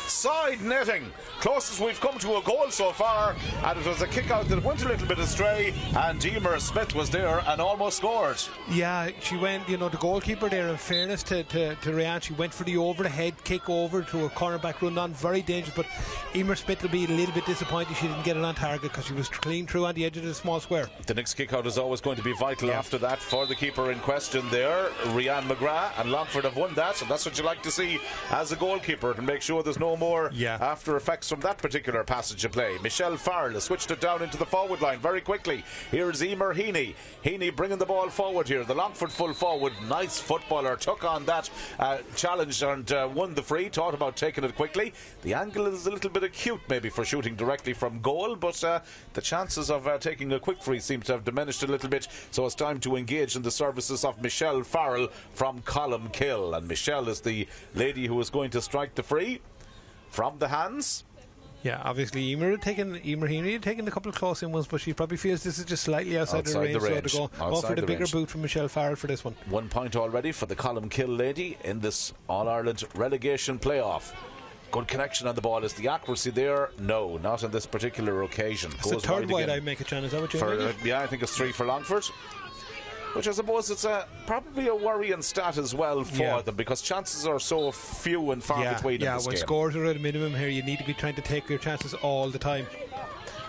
side netting, closest we've come to a goal so far, and it was a kick out that went a little bit astray, and Emer Smith was there and almost scored. Yeah, she went, the goalkeeper there, in fairness to Ryan, she went for the over the head kick over to a cornerback run on, very dangerous, but Emer Smith will be a little bit disappointed she didn't get it on target, because she was clean through on the edge of the small square. The next kick out is always going to be vital after that for the keeper in question there, Rianne McGrath, and Longford have won that, and that's what you like to see as a goalkeeper, to make sure there's no more after effects from that particular passage of play. Michelle Farrell has switched it down into the forward line very quickly. Here's Emer Heaney. Heaney bringing the ball forward here. The Longford full forward, nice footballer, took on that challenge and won the free. Thought about taking it quickly. The angle is a little bit acute maybe for shooting directly from goal, but the chances of taking a quick free seem to have diminished a little bit, so it's time to engage in the services of Michelle Farrell from Columkill. And Michelle is the lady who is going to strike the free from the hands. Yeah, obviously Emer Heaney had taken a couple of close in ones, but she probably feels this is just slightly outside the range. So to go for the bigger boot from Michelle Farrell for this one. 1 point already for the Columkill lady in this All-Ireland relegation playoff. Good connection on the ball. Is the accuracy there? No, not on this particular occasion. It's the third wide I make a chance. Is that what you're saying? Yeah, I think it's 3 for Longford. Which I suppose it's probably a worrying stat as well for them, because chances are so few and far between in this when game. Scores are at a minimum here, you need to be trying to take your chances all the time.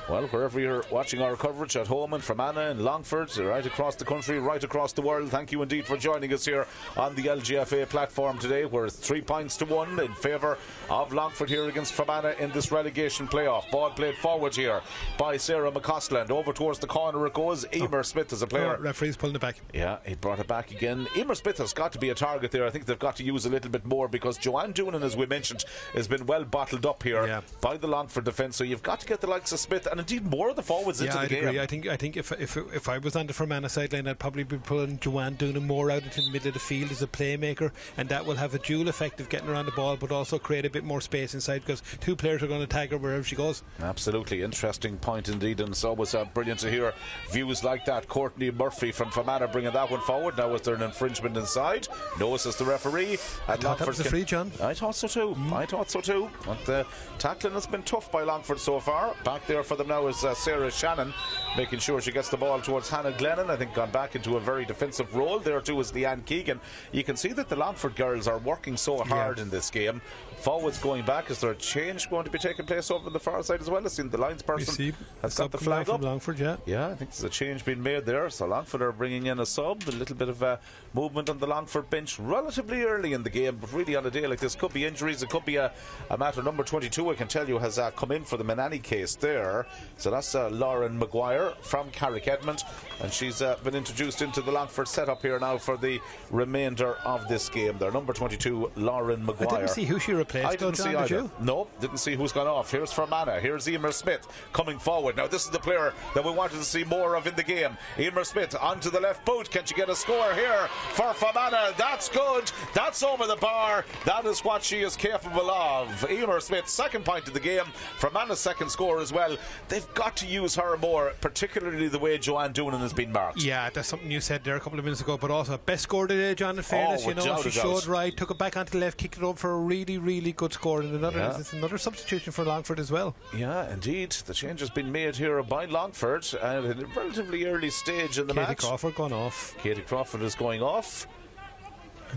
Well, wherever you're watching our coverage, at home in Fermanagh, in Longford, right across the country, right across the world, thank you indeed for joining us here on the LGFA platform today, where it's 3 points to 1 in favour of Longford here against Fermanagh in this relegation playoff. Ball played forward here by Sarah McCausland. Over towards the corner it goes. Emer Smith is a player. Referee's pulling it back. Yeah, he brought it back again. Emer Smith has got to be a target there. I think they've got to use a little bit more, because Joanne Doonan, as we mentioned, has been well bottled up here by the Longford defence. So you've got to get the likes of Smith and indeed more of the forwards into the game. I think if I was on the Fermanagh sideline, I'd probably be pulling Joanne Doonan more out into the middle of the field as a playmaker, and that will have a dual effect of getting around the ball, but also create a bit more space inside, because two players are going to tag her wherever she goes. Absolutely interesting point indeed, and it's always brilliant to hear views like that. Courtney Murphy from Fermanagh bringing that one forward. Now is there an infringement inside? No, says the referee. I thought that was a free, John. I thought so too. But the tackling has been tough by Longford so far. Back there for them now is Sarah Shannon, making sure she gets the ball towards Hannah Glennon. I think gone back into a very defensive role. There too is Leanne Keegan. You can see that the Longford girls are working so hard in this game. Forwards going back. Is there a change going to be taking place over on the far side as well? I've seen the lines person has got the flag up. Longford, yeah, I think there's a change being made there. So Longford are bringing in a sub. A little bit of movement on the Longford bench relatively early in the game, but really on a day like this could be injuries. It could be a matter. Number 22, I can tell you, has come in for them in any case there. So that's Lauren Maguire from Carrick Edmond, and she's been introduced into the Longford setup here now for the remainder of this game. Their number 22, Lauren Maguire. I didn't see who she replaced. I didn't see either. No, didn't see who's gone off. Here's Fermanagh. Here's Emer Smith coming forward. Now this is the player that we wanted to see more of in the game. Emer Smith onto the left boot. Can she get a score here for Fermanagh? That's good. That's over the bar. That is what she is capable of. Emer Smith, second point of the game. Fermanagh's second score as well. They've got to use her more, particularly the way Joanne Doonan has been marked. Yeah, that's something you said there a couple of minutes ago, but also best score today, John, in fairness. She showed right, took it back onto the left, kicked it up for a really, really good score, and another substitution for Longford as well. Yeah, indeed. The change has been made here by Longford at a relatively early stage in the match. Katie Crawford gone off. Katie Crawford is going off.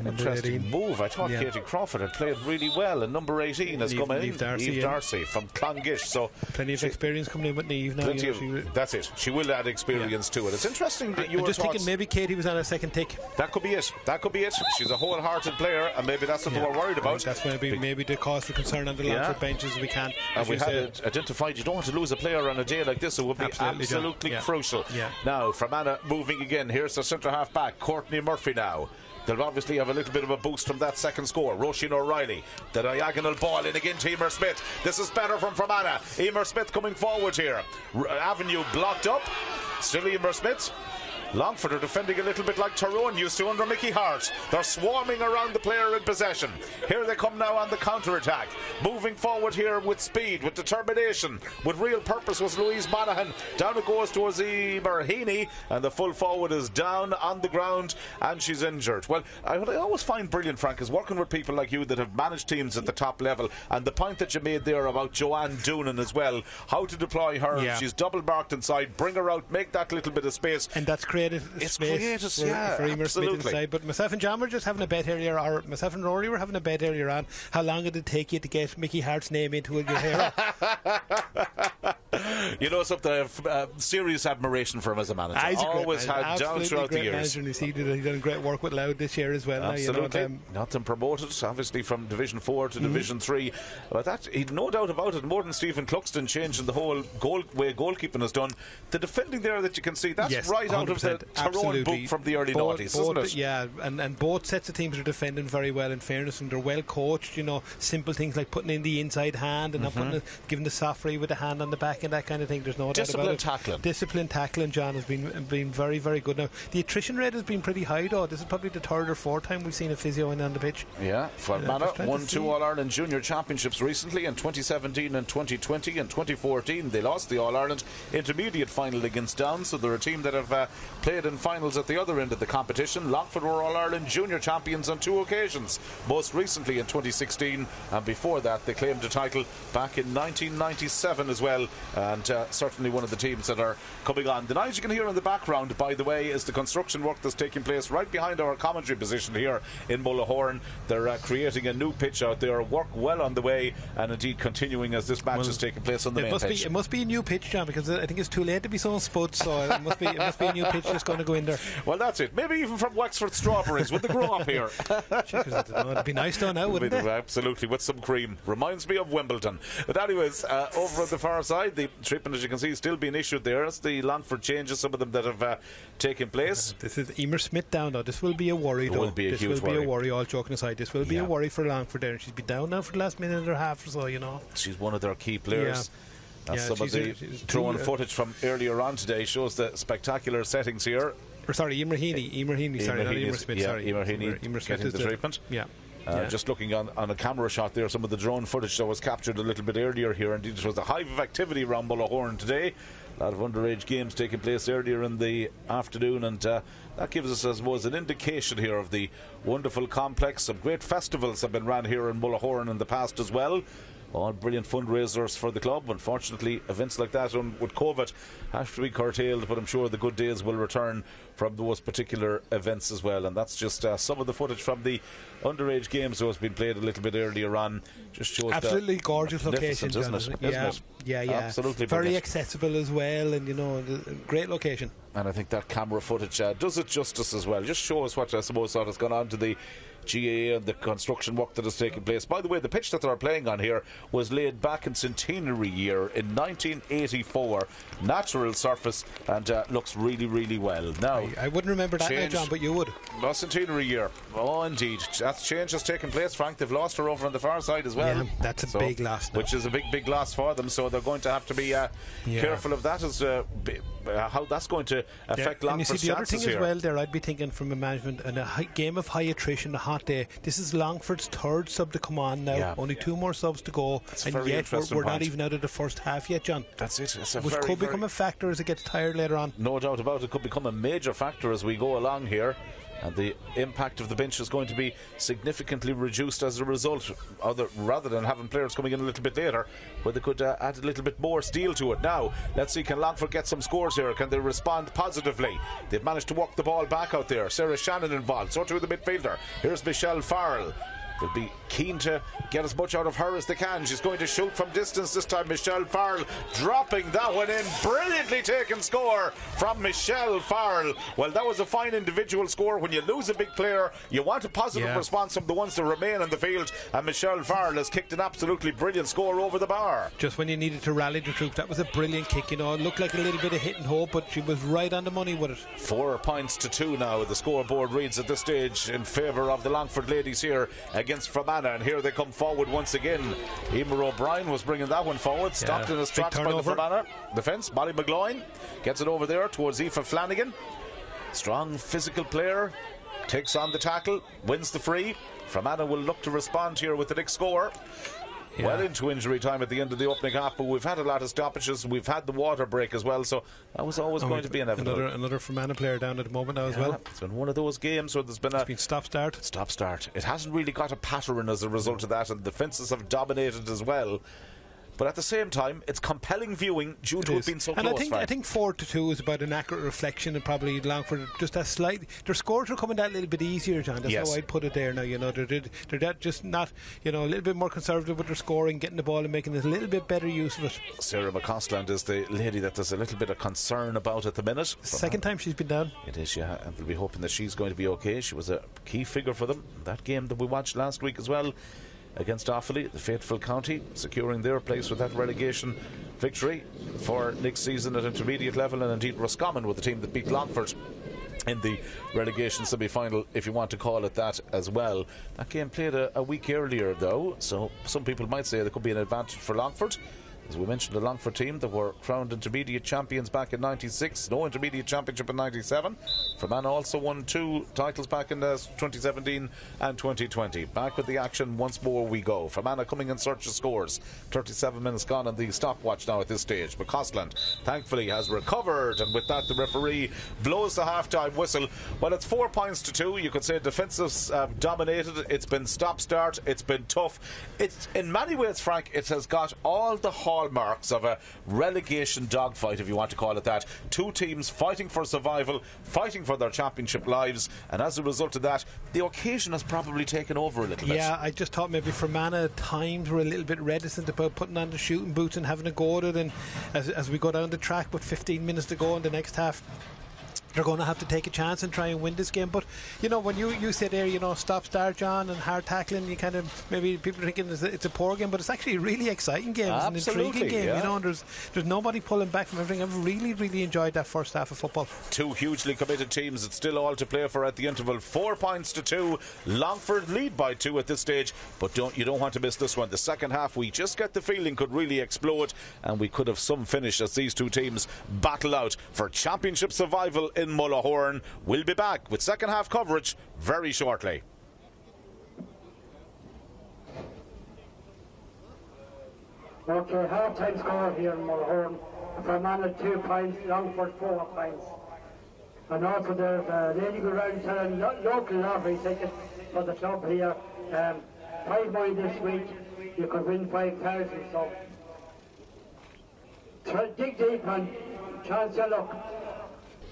Interesting move. I thought Katie Crawford had played really well, and number 18 has come in. Eve Darcy from Clongish. So plenty of experience coming in with Eve now. That's it. She will add experience to it. It's interesting that you were just thinking maybe Katie was on a second tick. That could be it. She's a wholehearted player, and maybe that's what we're worried about. That's maybe the cause for concern on the Longford benches. We can't. And we had identified you don't want to lose a player on a day like this. It would be absolutely crucial. Now Fermanagh moving again. Here's the centre half back, Courtney Murphy now. They'll obviously have a little bit of a boost from that second score. Roisin O'Reilly, the diagonal ball in again to Emer Smith. This is better from Fermanagh. Emer Smith coming forward here. Avenue blocked up. Still Emer Smith. Longford are defending a little bit like Tyrone used to under Mickey Hart. They're swarming around the player in possession. Here they come now on the counter-attack. Moving forward here with speed, with determination, with real purpose was Louise Monaghan. Down it goes towards Emer Heaney, and the full forward is down on the ground, and she's injured. Well, what I always find brilliant, Frank, is working with people like you that have managed teams at the top level, and the point that you made there about Joanne Doonan as well, how to deploy her. She's double marked inside, bring her out, make that little bit of space. And that's created space for Emer Smith inside. But myself and John were just having a bet earlier, or myself and Rory were having a bet earlier on how long did it take you to get Mickey Hart's name into your hair. You know something, I have serious admiration for him as a manager. Always had down throughout the years. He's done great work with Lourdes this year as well. Absolutely. Now, not them promoted, obviously, from Division 4 to Division 3. But that, he'd no doubt about it, more than Stephen Cluxton changing the whole way goalkeeping has done. The defending there that you can see, that's right out of the Tyrone book from the early noughties, isn't it? Yeah, and both sets of teams are defending very well, in fairness, and they're well coached. Simple things like putting in the inside hand and not giving the soft free with the hand on the back and that kind of thing. There's no doubt about it. Disciplined tackling, John, has been very, very good. Now, the attrition rate has been pretty high, though. This is probably the third or fourth time we've seen a physio in on the pitch. Yeah, Fermanagh won 2 All-Ireland Junior Championships recently in 2017 and 2020. In 2014, they lost the All-Ireland Intermediate final against Down, so they're a team that have played in finals at the other end of the competition. Longford were All-Ireland Junior champions on 2 occasions, most recently in 2016, and before that they claimed a title back in 1997 as well, and certainly one of the teams that are coming on. The noise you can hear in the background, by the way, is the construction work that's taking place right behind our commentary position here in Mullahoran. They're creating a new pitch out there, work well on the way, and indeed continuing as this match is taking place on the main pitch. It must be a new pitch, John, because I think it's too late to be so spud, so it must be a new pitch that's going to go in there. Well, that's it. Maybe even from Wexford Strawberries would they grow up here? It'd be nice though now, wouldn't it? Absolutely, with some cream. Reminds me of Wimbledon. But anyways, over at the far side, the treatment, as you can see, is still being issued there. It's the Longford changes, some of them that have taken place. This is Emer Smith down, though. This will be a worry, though. This will be a worry, all joking aside. This will be a worry for Longford there. She's been down now for the last minute and a half or so, She's one of their key players. Some of the drone footage from earlier on today shows the spectacular settings here. Sorry, Emer Heaney, sorry, not Emer Smith. Sorry, Emer Heaney getting the treatment. Just looking on a camera shot there, some of the drone footage that was captured a little bit earlier here. Indeed, it was a hive of activity around Mullahoran today. A lot of underage games taking place earlier in the afternoon, and that gives us, I suppose, an indication here of the wonderful complex. Some great festivals have been ran here in Mullahoran in the past as well. All brilliant fundraisers for the club. Unfortunately, events like that with COVID have to be curtailed, but I'm sure the good days will return from those particular events as well. And that's just some of the footage from the underage games that was being played a little bit earlier on. Just shows absolutely gorgeous location, isn't it? Yeah. Absolutely very brilliant. Accessible as well, and great location. And I think that camera footage does it justice as well. Just shows what I suppose has gone on to the GAA and the construction work that has taken place. By the way, the pitch that they're playing on here was laid back in centenary year in 1984. Natural surface, and looks really, really well. Now, I wouldn't remember that now, John, but you would. Well, centenary year. Oh, indeed. That change has taken place, Frank. They've lost her over on the far side as well. Yeah, that's a big loss now. Which is a big loss for them, so they're going to have to be careful of that, as how that's going to affect Longford's chances here. And you see, the other thing as well there, I'd be thinking from a management, and a game of high attrition, a hot day. This is Longford's third sub to come on now. Only 2 more subs to go, and yet we're not even out of the first half yet, John. That's it. Which could become a factor as it gets tired later on. No doubt about it. Could become a major factor as we go along here. And the impact of the bench is going to be significantly reduced as a result, rather than having players coming in a little bit later, where they could add a little bit more steel to it. Now, let's see, can Longford get some scores here? Can they respond positively? They've managed to walk the ball back out there. Sarah Shannon involved, so too the midfielder. Here's Michelle Farrell. They'll be keen to get as much out of her as they can. She's going to shoot from distance this time. Michelle Farrell dropping that one in. Brilliantly taken score from Michelle Farrell. Well, that was a fine individual score. When you lose a big player, you want a positive response from the ones that remain on the field, and Michelle Farrell has kicked an absolutely brilliant score over the bar. Just when you needed to rally the troops, that was a brilliant kick. It looked like a little bit of hit and hope, but she was right on the money with it. 4 points to 2 now. The scoreboard reads at this stage in favour of the Longford ladies here against Fermanagh, and here they come forward once again. Emer O'Brien was bringing that one forward, stopped in his tracks by the Fermanagh defence. Molly McGloin gets it over there towards Aoife Flanagan. Strong physical player, takes on the tackle, wins the free. Fermanagh will look to respond here with the next score. Well into injury time at the end of the opening half, but we've had a lot of stoppages. We've had the water break as well, so that was always going to be inevitable. Another Fermanagh player down at the moment now as well. It's been one of those games where there's been stop-start. It hasn't really got a pattern as a result of that, and the defences have dominated as well. but at the same time it's compelling viewing due to it being so and close. I think 4-2 is about an accurate reflection, and probably Longford just a slight, their scores are coming that little bit easier, John. That's how I'd put it there now. They're just not a little bit more conservative with their scoring, getting the ball and making a little bit better use of it. Sarah McCausland is the lady that there's a little bit of concern about at the minute. Second time she's been down. It is, yeah, and we'll be hoping that she's going to be okay. She was a key figure for them. That game that we watched last week as well against Offaly, the faithful county, securing their place with that relegation victory for next season at intermediate level, and indeed Roscommon with the team that beat Longford in the relegation semi-final, if you want to call it that as well. That game played a week earlier though, so some people might say there could be an advantage for Longford. As we mentioned, the Longford team that were crowned intermediate champions back in 96, no intermediate championship in 97. Fermanagh also won 2 titles back in 2017 and 2020. Back with the action once more we go. Fermanagh coming in search of scores. 37 minutes gone on the stopwatch now at this stage. McCausland thankfully has recovered, and with that the referee blows the half-time whistle. Well, it's 4 points to 2. You could say defensives have dominated. It's been stop-start. It's been tough. It's, in many ways, Frank, it has got all the hallmarks of a relegation dogfight, if you want to call it that. 2 teams fighting for survival, fighting for their championship lives, and as a result of that, the occasion has probably taken over a little bit. Yeah, I just thought maybe Fermanagh at times were a little bit reticent about putting on the shooting boots and having a go at it, and as we go down the track with 15 minutes to go in the next half, they're going to have to take a chance and try and win this game. But when you say there, stop start, John, and hard tackling, you kind of, maybe people are thinking it's a poor game, but it's actually a really exciting game. It's an intriguing game, and there's nobody pulling back from everything. I've really enjoyed that first half of football. 2 hugely committed teams. It's still all to play for at the interval. 4 points to 2. Longford lead by 2 at this stage, but you don't want to miss this one. The second half, we just get the feeling, could really explode, and we could have some finish as these 2 teams battle out for championship survival in Mullahoran. We'll be back with second half coverage very shortly. Okay, half-time score here in Mullahoran. Fermanagh 2 points, Longford 4 points. And also there's a lady go round selling local lottery tickets for the club here. 5 more this week, you could win 5,000. So dig deep and chance your luck.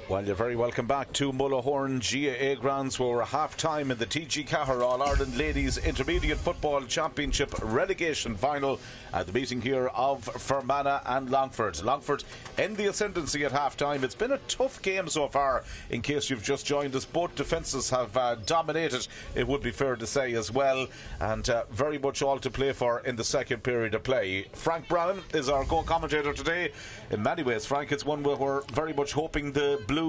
Well, you're very welcome back to Mullahoran GAA grounds, where we're half-time in the TG4 All-Ireland Ladies Intermediate Football Championship relegation final at the meeting here of Fermanagh and Longford. Longford in the ascendancy at half-time. It's been a tough game so far, in case you've just joined us. Both defences have dominated, it would be fair to say as well, and very much all to play for in the second period of play. Frank Brown is our co-commentator today. In many ways, Frank, it's one where we're very much hoping the blue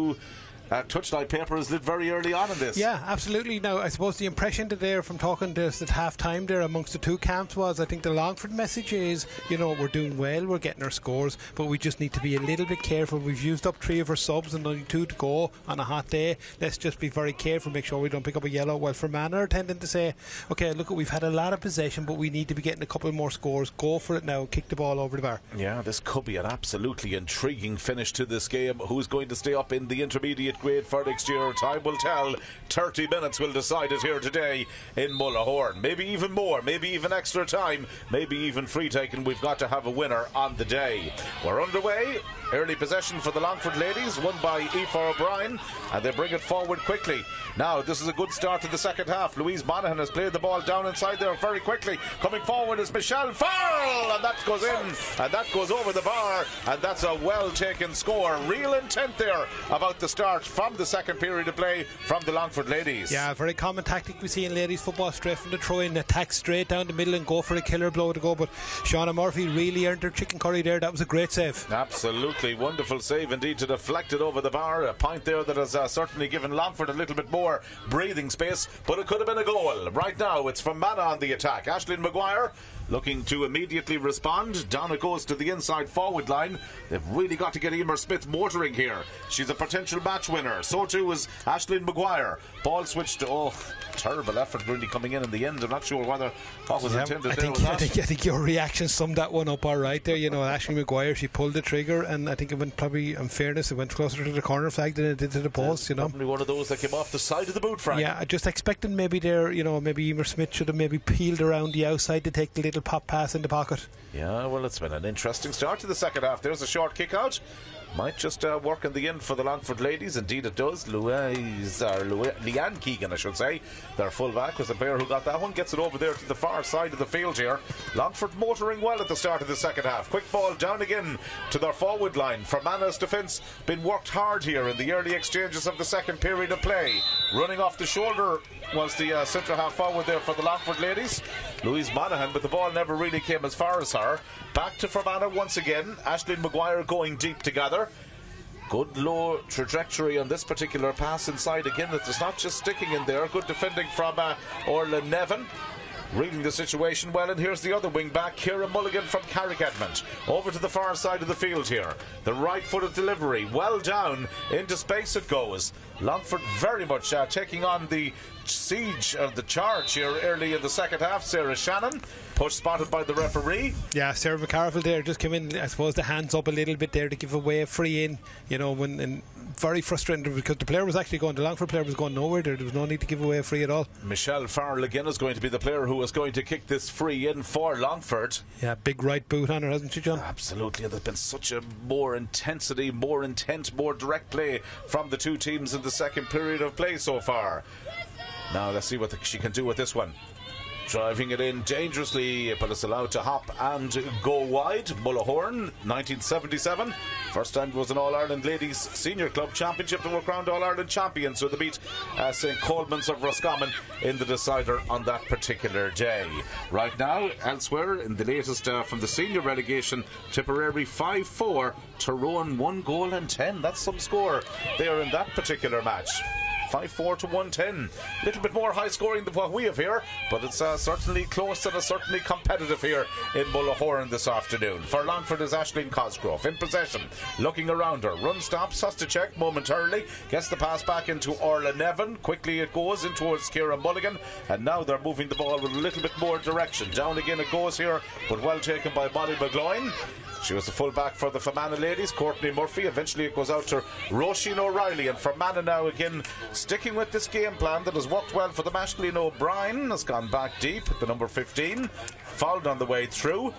touchlight paper is lit very early on in this. Yeah, absolutely. Now, I suppose the impression today from talking to us at half time there amongst the 2 camps was, I think the Longford message is, we're doing well, we're getting our scores, but we just need to be a little bit careful. We've used up 3 of our subs and only 2 to go on a hot day. Let's just be very careful, make sure we don't pick up a yellow. While Fermanagh are tending to say, okay, look, we've had a lot of possession, but we need to be getting a couple more scores. Go for it now, kick the ball over the bar. Yeah, this could be an absolutely intriguing finish to this game. Who's going to stay up in the intermediate grade for next year? Time will tell. 30 minutes will decide it here today in Mullahoran. Maybe even more, maybe even extra time, maybe even free taken. We've got to have a winner on the day. We're underway. Early possession for the Longford ladies, won by Aoife O'Brien, and they bring it forward quickly. Now, this is a good start to the second half. Louise Monaghan has played the ball down inside there very quickly. Coming forward is Michelle Farrell, and that goes in, and that goes over the bar, and that's a well-taken score. Real intent there about the start from the second period of play from the Longford ladies. Yeah, very common tactic we see in ladies football, straight from the throw-in, attack straight down the middle and go for a killer blow to go, but Shauna Murphy really earned her chicken curry there. That was a great save. Absolutely. Wonderful save indeed to deflect it over the bar. A point there that has certainly given Longford a little bit more breathing space, but it could have been a goal. Right now it's Fermanagh on the attack. Aisling Maguire looking to immediately respond. Down it goes to the inside forward line. They've really got to get Emer Smith motoring here. She's a potential match winner. So too is Aisling Maguire. Ball switched to, terrible effort really coming in the end. I'm not sure whether what was intended there. I think your reaction summed that one up all right there. Aisling Maguire, she pulled the trigger, and I think it went, probably, in fairness, it went closer to the corner flag than it did to the post. Probably one of those that came off the side of the boot, Frank. Yeah, I just expecting maybe there, maybe Emer Smith should have maybe peeled around the outside to take the little little pop pass in the pocket. Yeah, well, it's been an interesting start to the second half. There's a short kick out. Might just work in the end for the Longford ladies. Indeed it does. Leanne Keegan, I should say, their full-back, was the player who got that one. Gets it over there to the far side of the field here. Longford motoring well at the start of the second half. Quick ball down again to their forward line. Fermanagh's defence been worked hard here in the early exchanges of the second period of play. Running off the shoulder was the centre half forward there for the Longford ladies. Louise Monaghan, but the ball never really came as far as her. Back to Fermanagh once again. Aisling Maguire going deep together. Good low trajectory on this particular pass inside again. It's not just sticking in there. Good defending from Orla Nevin. Reading the situation well, and here's the other wing back, Ciara Mulligan from Carrick Edmond. Over to the far side of the field here. The right-footed delivery, well down into space it goes. Longford very much taking on the siege of the charge here early in the second half. Sarah Shannon, push spotted by the referee. Yeah, Sarah McCarville there just came in, I suppose, the hands up a little bit there to give away a free in, you know, and very frustrating because the player was actually going, the Longford player was going nowhere there. There was no need to give away a free at all. Michelle Farrell again is going to be the player who is going to kick this free in for Longford. Yeah, big right boot on her, hasn't she, John? Absolutely, and there's been such a more intensity, more intent, more direct play from the two teams in the second period of play so far. Now let's see what she can do with this one. Driving it in dangerously, but it's allowed to hop and go wide. Mullahoran, 1977. First time it was an All-Ireland Ladies Senior Club Championship. They were crowned All-Ireland champions, so they beat St. Coleman's of Roscommon in the decider on that particular day. Right now, elsewhere, in the latest from the senior relegation, Tipperary 5-4, Tyrone 1 goal and 10. That's some score there in that particular match. 5-4 to 110. A little bit more high scoring than what we have here, but it's certainly close and certainly competitive here in Mullahoran this afternoon. For Longford is Aisling Cosgrove in possession, looking around her. Run stops, has to check momentarily, gets the pass back into Orla Nevin. Quickly it goes in towards Ciara Mulligan, and now they're moving the ball with a little bit more direction. Down again it goes here, but well taken by Molly McGloin. She was the full-back for the Fermanagh ladies, Courtney Murphy. Eventually it goes out to Roisin O'Reilly, and Fermanagh now again sticking with this game plan that has worked well for them. Aisling O'Brien has gone back deep, the number 15, fouled on the way through.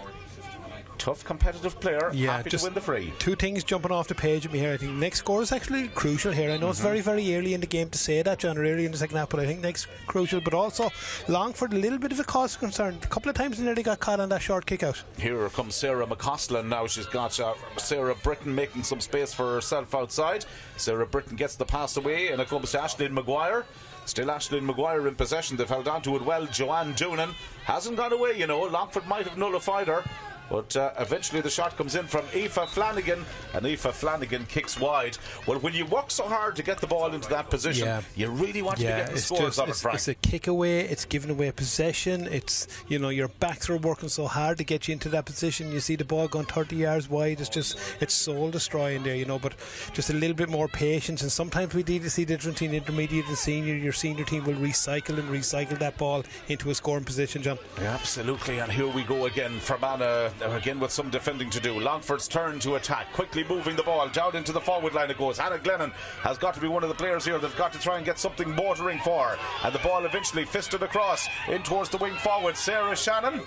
Tough competitive player, happy to win the free. Two things jumping off the page at me here. I think next score is actually crucial here. I know it's very, very early in the game to say that, John, or early in the second half, but I think next crucial. But also Longford, a little bit of a cause of concern. A couple of times they nearly got caught on that short kick out. Here comes Sarah McCausland now. She's got Sarah Britton making some space for herself outside. Sarah Britton gets the pass away, and it comes to Aisling Maguire. Still Aisling Maguire in possession. They've held on to it well. Joanne Doonan hasn't gone away, you know. Longford might have nullified her, but eventually the shot comes in from Aoife Flanagan, and Aoife Flanagan kicks wide. Well, when you work so hard to get the ball into that position, you really want to get the scores of it, Frank. It's a kick away, it's giving away possession, it's, you know, your backs are working so hard to get you into that position. You see the ball going 30 yards wide, it's soul destroying there, you know, but just a little bit more patience. And sometimes we need to see the difference between intermediate and senior. Your senior team will recycle that ball into a scoring position, John. Yeah, absolutely. And here we go again. Fermanagh again with some defending to do. Longford's turn to attack, quickly moving the ball down into the forward line it goes. Hannah Glennon has got to be one of the players here. They've got to try and get something motoring for, and the ball eventually fisted across in towards the wing forward. Sarah Shannon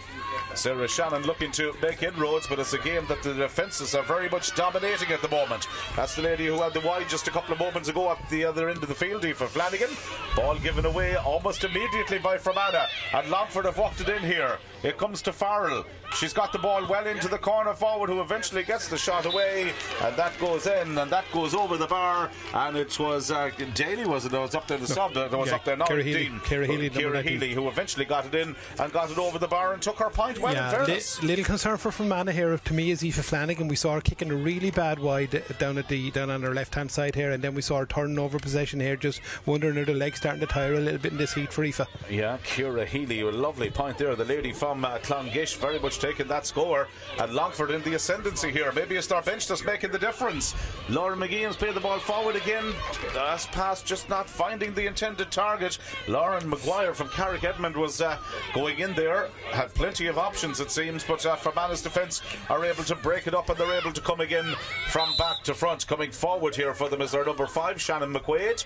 looking to make inroads, but it's a game that the defences are very much dominating at the moment. That's the lady who had the wide just a couple of moments ago up the other end of the field, Aoife Flanagan. Ball given away almost immediately by Fermanagh, and Longford have walked it in here. It comes to Farrell. She's got the ball well into the corner forward, who eventually gets the shot away, and that goes in, and that goes over the bar. And it was Daly, was it? That was up there, the sub that was up there now. Ciara Healy, who eventually got it in and got it over the bar and took her point well, in fairness. Little concern for Fermanagh here to me is Aoife Flanagan. We saw her kicking a really bad wide down on her left hand side here, and then we saw her turning over possession here, just wondering if the legs starting to tire a little bit in this heat for Aoife. Yeah, Ciara Healy, a lovely point there. The lady from Clongish very much taking that scope. score, and Longford in the ascendancy here. Maybe a star bench just making the difference. Lauren McGeehan's played the ball forward again. Last pass just not finding the intended target. Lauren Maguire from Carrick Edmond was going in there, had plenty of options it seems, but Fermanagh's defence are able to break it up, and they're able to come again from back to front. Coming forward here for them is their number 5, Shannon McQuaid.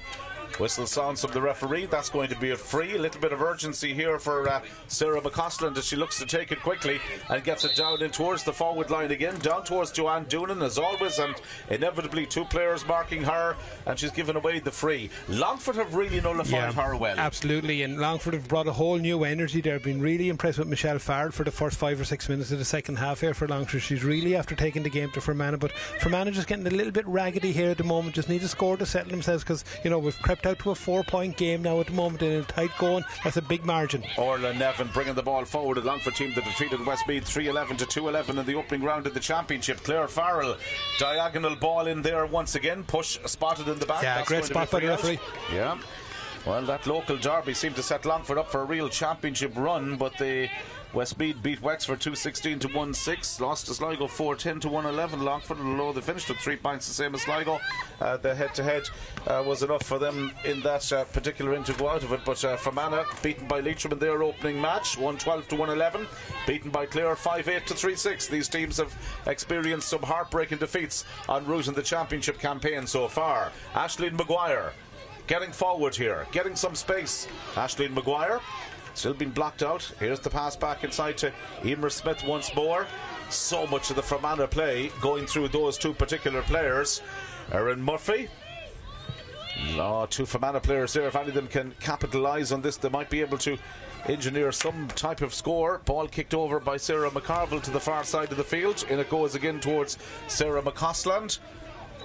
Whistle sounds from the referee. That's going to be a free. A little bit of urgency here for Sarah McCausland as she looks to take it quickly and gets it down in towards the forward line again, down towards Joanne Doonan as always, and inevitably 2 players marking her, and she's given away the free. Longford have really nullified her well. Absolutely, and Longford have brought a whole new energy there. Been really impressed with Michelle Farrell for the first 5 or 6 minutes of the second half here for Longford. She's really after taking the game to Fermanagh, but Fermanagh just getting a little bit raggedy here at the moment. Just need a score to settle themselves, because we've crept out to a 4-point game now at the moment in a tight going. That's a big margin. Orla Nevin bringing the ball forward. A Longford team that defeated Westmeath 3-11 to 2-11 in the opening round of the championship. Claire Farrell, diagonal ball in there once again. Push spotted in the back. Yeah, great spot by the referee. Yeah. Well, that local derby seemed to set Longford up for a real championship run, but Westmeath beat Wexford 2-16 to 1-6, lost to Sligo 4-10 to 1-11. Longford, although they finished with 3 points the same as Sligo, the head-to-head was enough for them in that particular end to go out of it. But Fermanagh beaten by Leitrim in their opening match 1-12 to 1-11, beaten by Clare 5-8 to 3-6. These teams have experienced some heartbreaking defeats en route in the championship campaign so far. Aisling Maguire getting forward here, getting some space. Aisling Maguire still been blocked out. Here's the pass back inside to Emer Smith once more. So much of the Fermanagh play going through those 2 particular players. Erin Murphy. 2 Fermanagh players there. If any of them can capitalise on this, they might be able to engineer some type of score. Ball kicked over by Sarah McCarville to the far side of the field. In it goes again towards Sarah McCausland.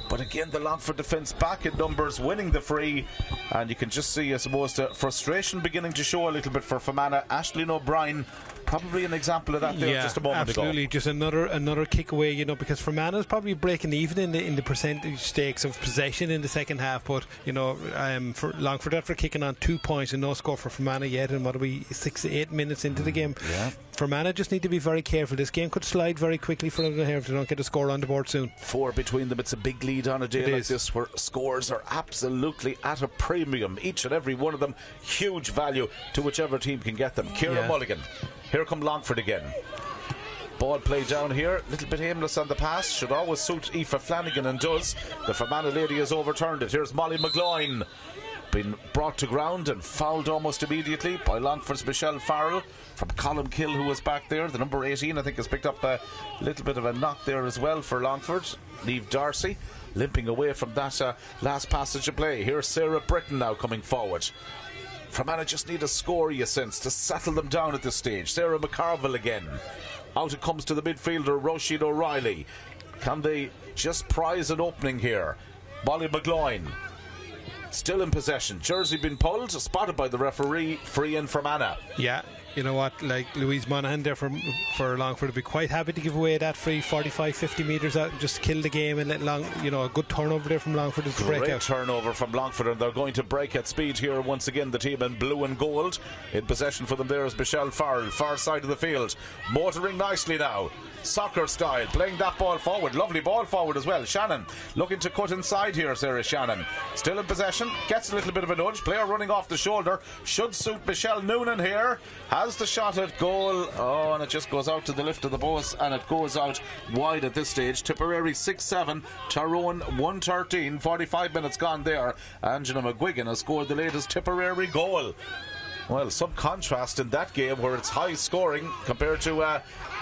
But again, the Longford defence back in numbers, winning the free, and you can just see, I suppose, the frustration beginning to show a little bit for Fermanagh. Aisling O'Brien, probably an example of that there just a moment ago. Absolutely, just another kick away, because Fermanagh is probably breaking even in the percentage stakes of possession in the second half. But for Longford, after kicking on 2 points and no score for Fermanagh yet, and what are we, 6 to 8 minutes into the game? Yeah. Fermanagh just need to be very careful. This game could slide very quickly for them here if they don't get a score on the board soon. 4 between them. It's a big lead on a day like this, where scores are absolutely at a premium. Each and every one of them, huge value to whichever team can get them. Ciara Mulligan. Here come Longford again. Ball play down here, a little bit aimless on the pass. Should always suit Aoife Flanagan, and does. The Fermanagh lady has overturned it. Here's Molly McGloin, been brought to ground and fouled almost immediately by Longford's Michelle Farrell from Columkill, who was back there. The number 18, I think, has picked up a little bit of a knock there as well for Longford. Niamh Darcy limping away from that last passage of play. Here's Sarah Britton now coming forward. Fermanagh just need a score, you sense, to settle them down at this stage. Sarah McCarville again. Out it comes to the midfielder, Roisin O'Reilly. Can they just prize an opening here? Molly McGloin still in possession. Jersey been pulled, spotted by the referee, free in Fermanagh. Yeah, you know what, like Louise Monaghan there for Longford would be quite happy to give away that free 45-50 metres out and just kill the game and let a good turnover there from Longford to break out. Great turnover from Longford, and they're going to break at speed here once again. The team in blue and gold. In possession for them there is Michelle Farrell, far side of the field, motoring nicely now, soccer style, playing that ball forward. Lovely ball forward as well. Shannon looking to cut inside here. Sarah Shannon still in possession, gets a little bit of a nudge. Player running off the shoulder, should suit Michelle Noonan here. Has the shot at goal, and it just goes out to the lift of the post, and it goes out wide at this stage. Tipperary 6-7, Tyrone 1-13. 45 minutes gone there. Angela McGuigan has scored the latest Tipperary goal. Well, some contrast in that game where it's high scoring compared to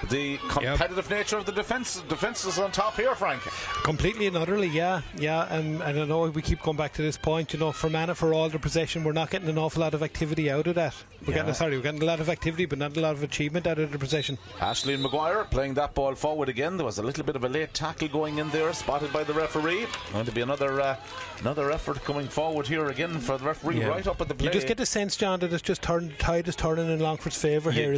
the competitive nature of the defence. Defence is on top here, Frank. Completely and utterly, yeah. And I know we keep going back to this point. Fermanagh, for all the possession, we're not getting an awful lot of activity out of that. We're getting a lot of activity, but not a lot of achievement out of the possession. Aisling Maguire playing that ball forward again. There was a little bit of a late tackle going in there, spotted by the referee. Going to be another effort coming forward here again for the referee right up at the play. You just get the sense, John, that it's tide is turning in Longford's favour here,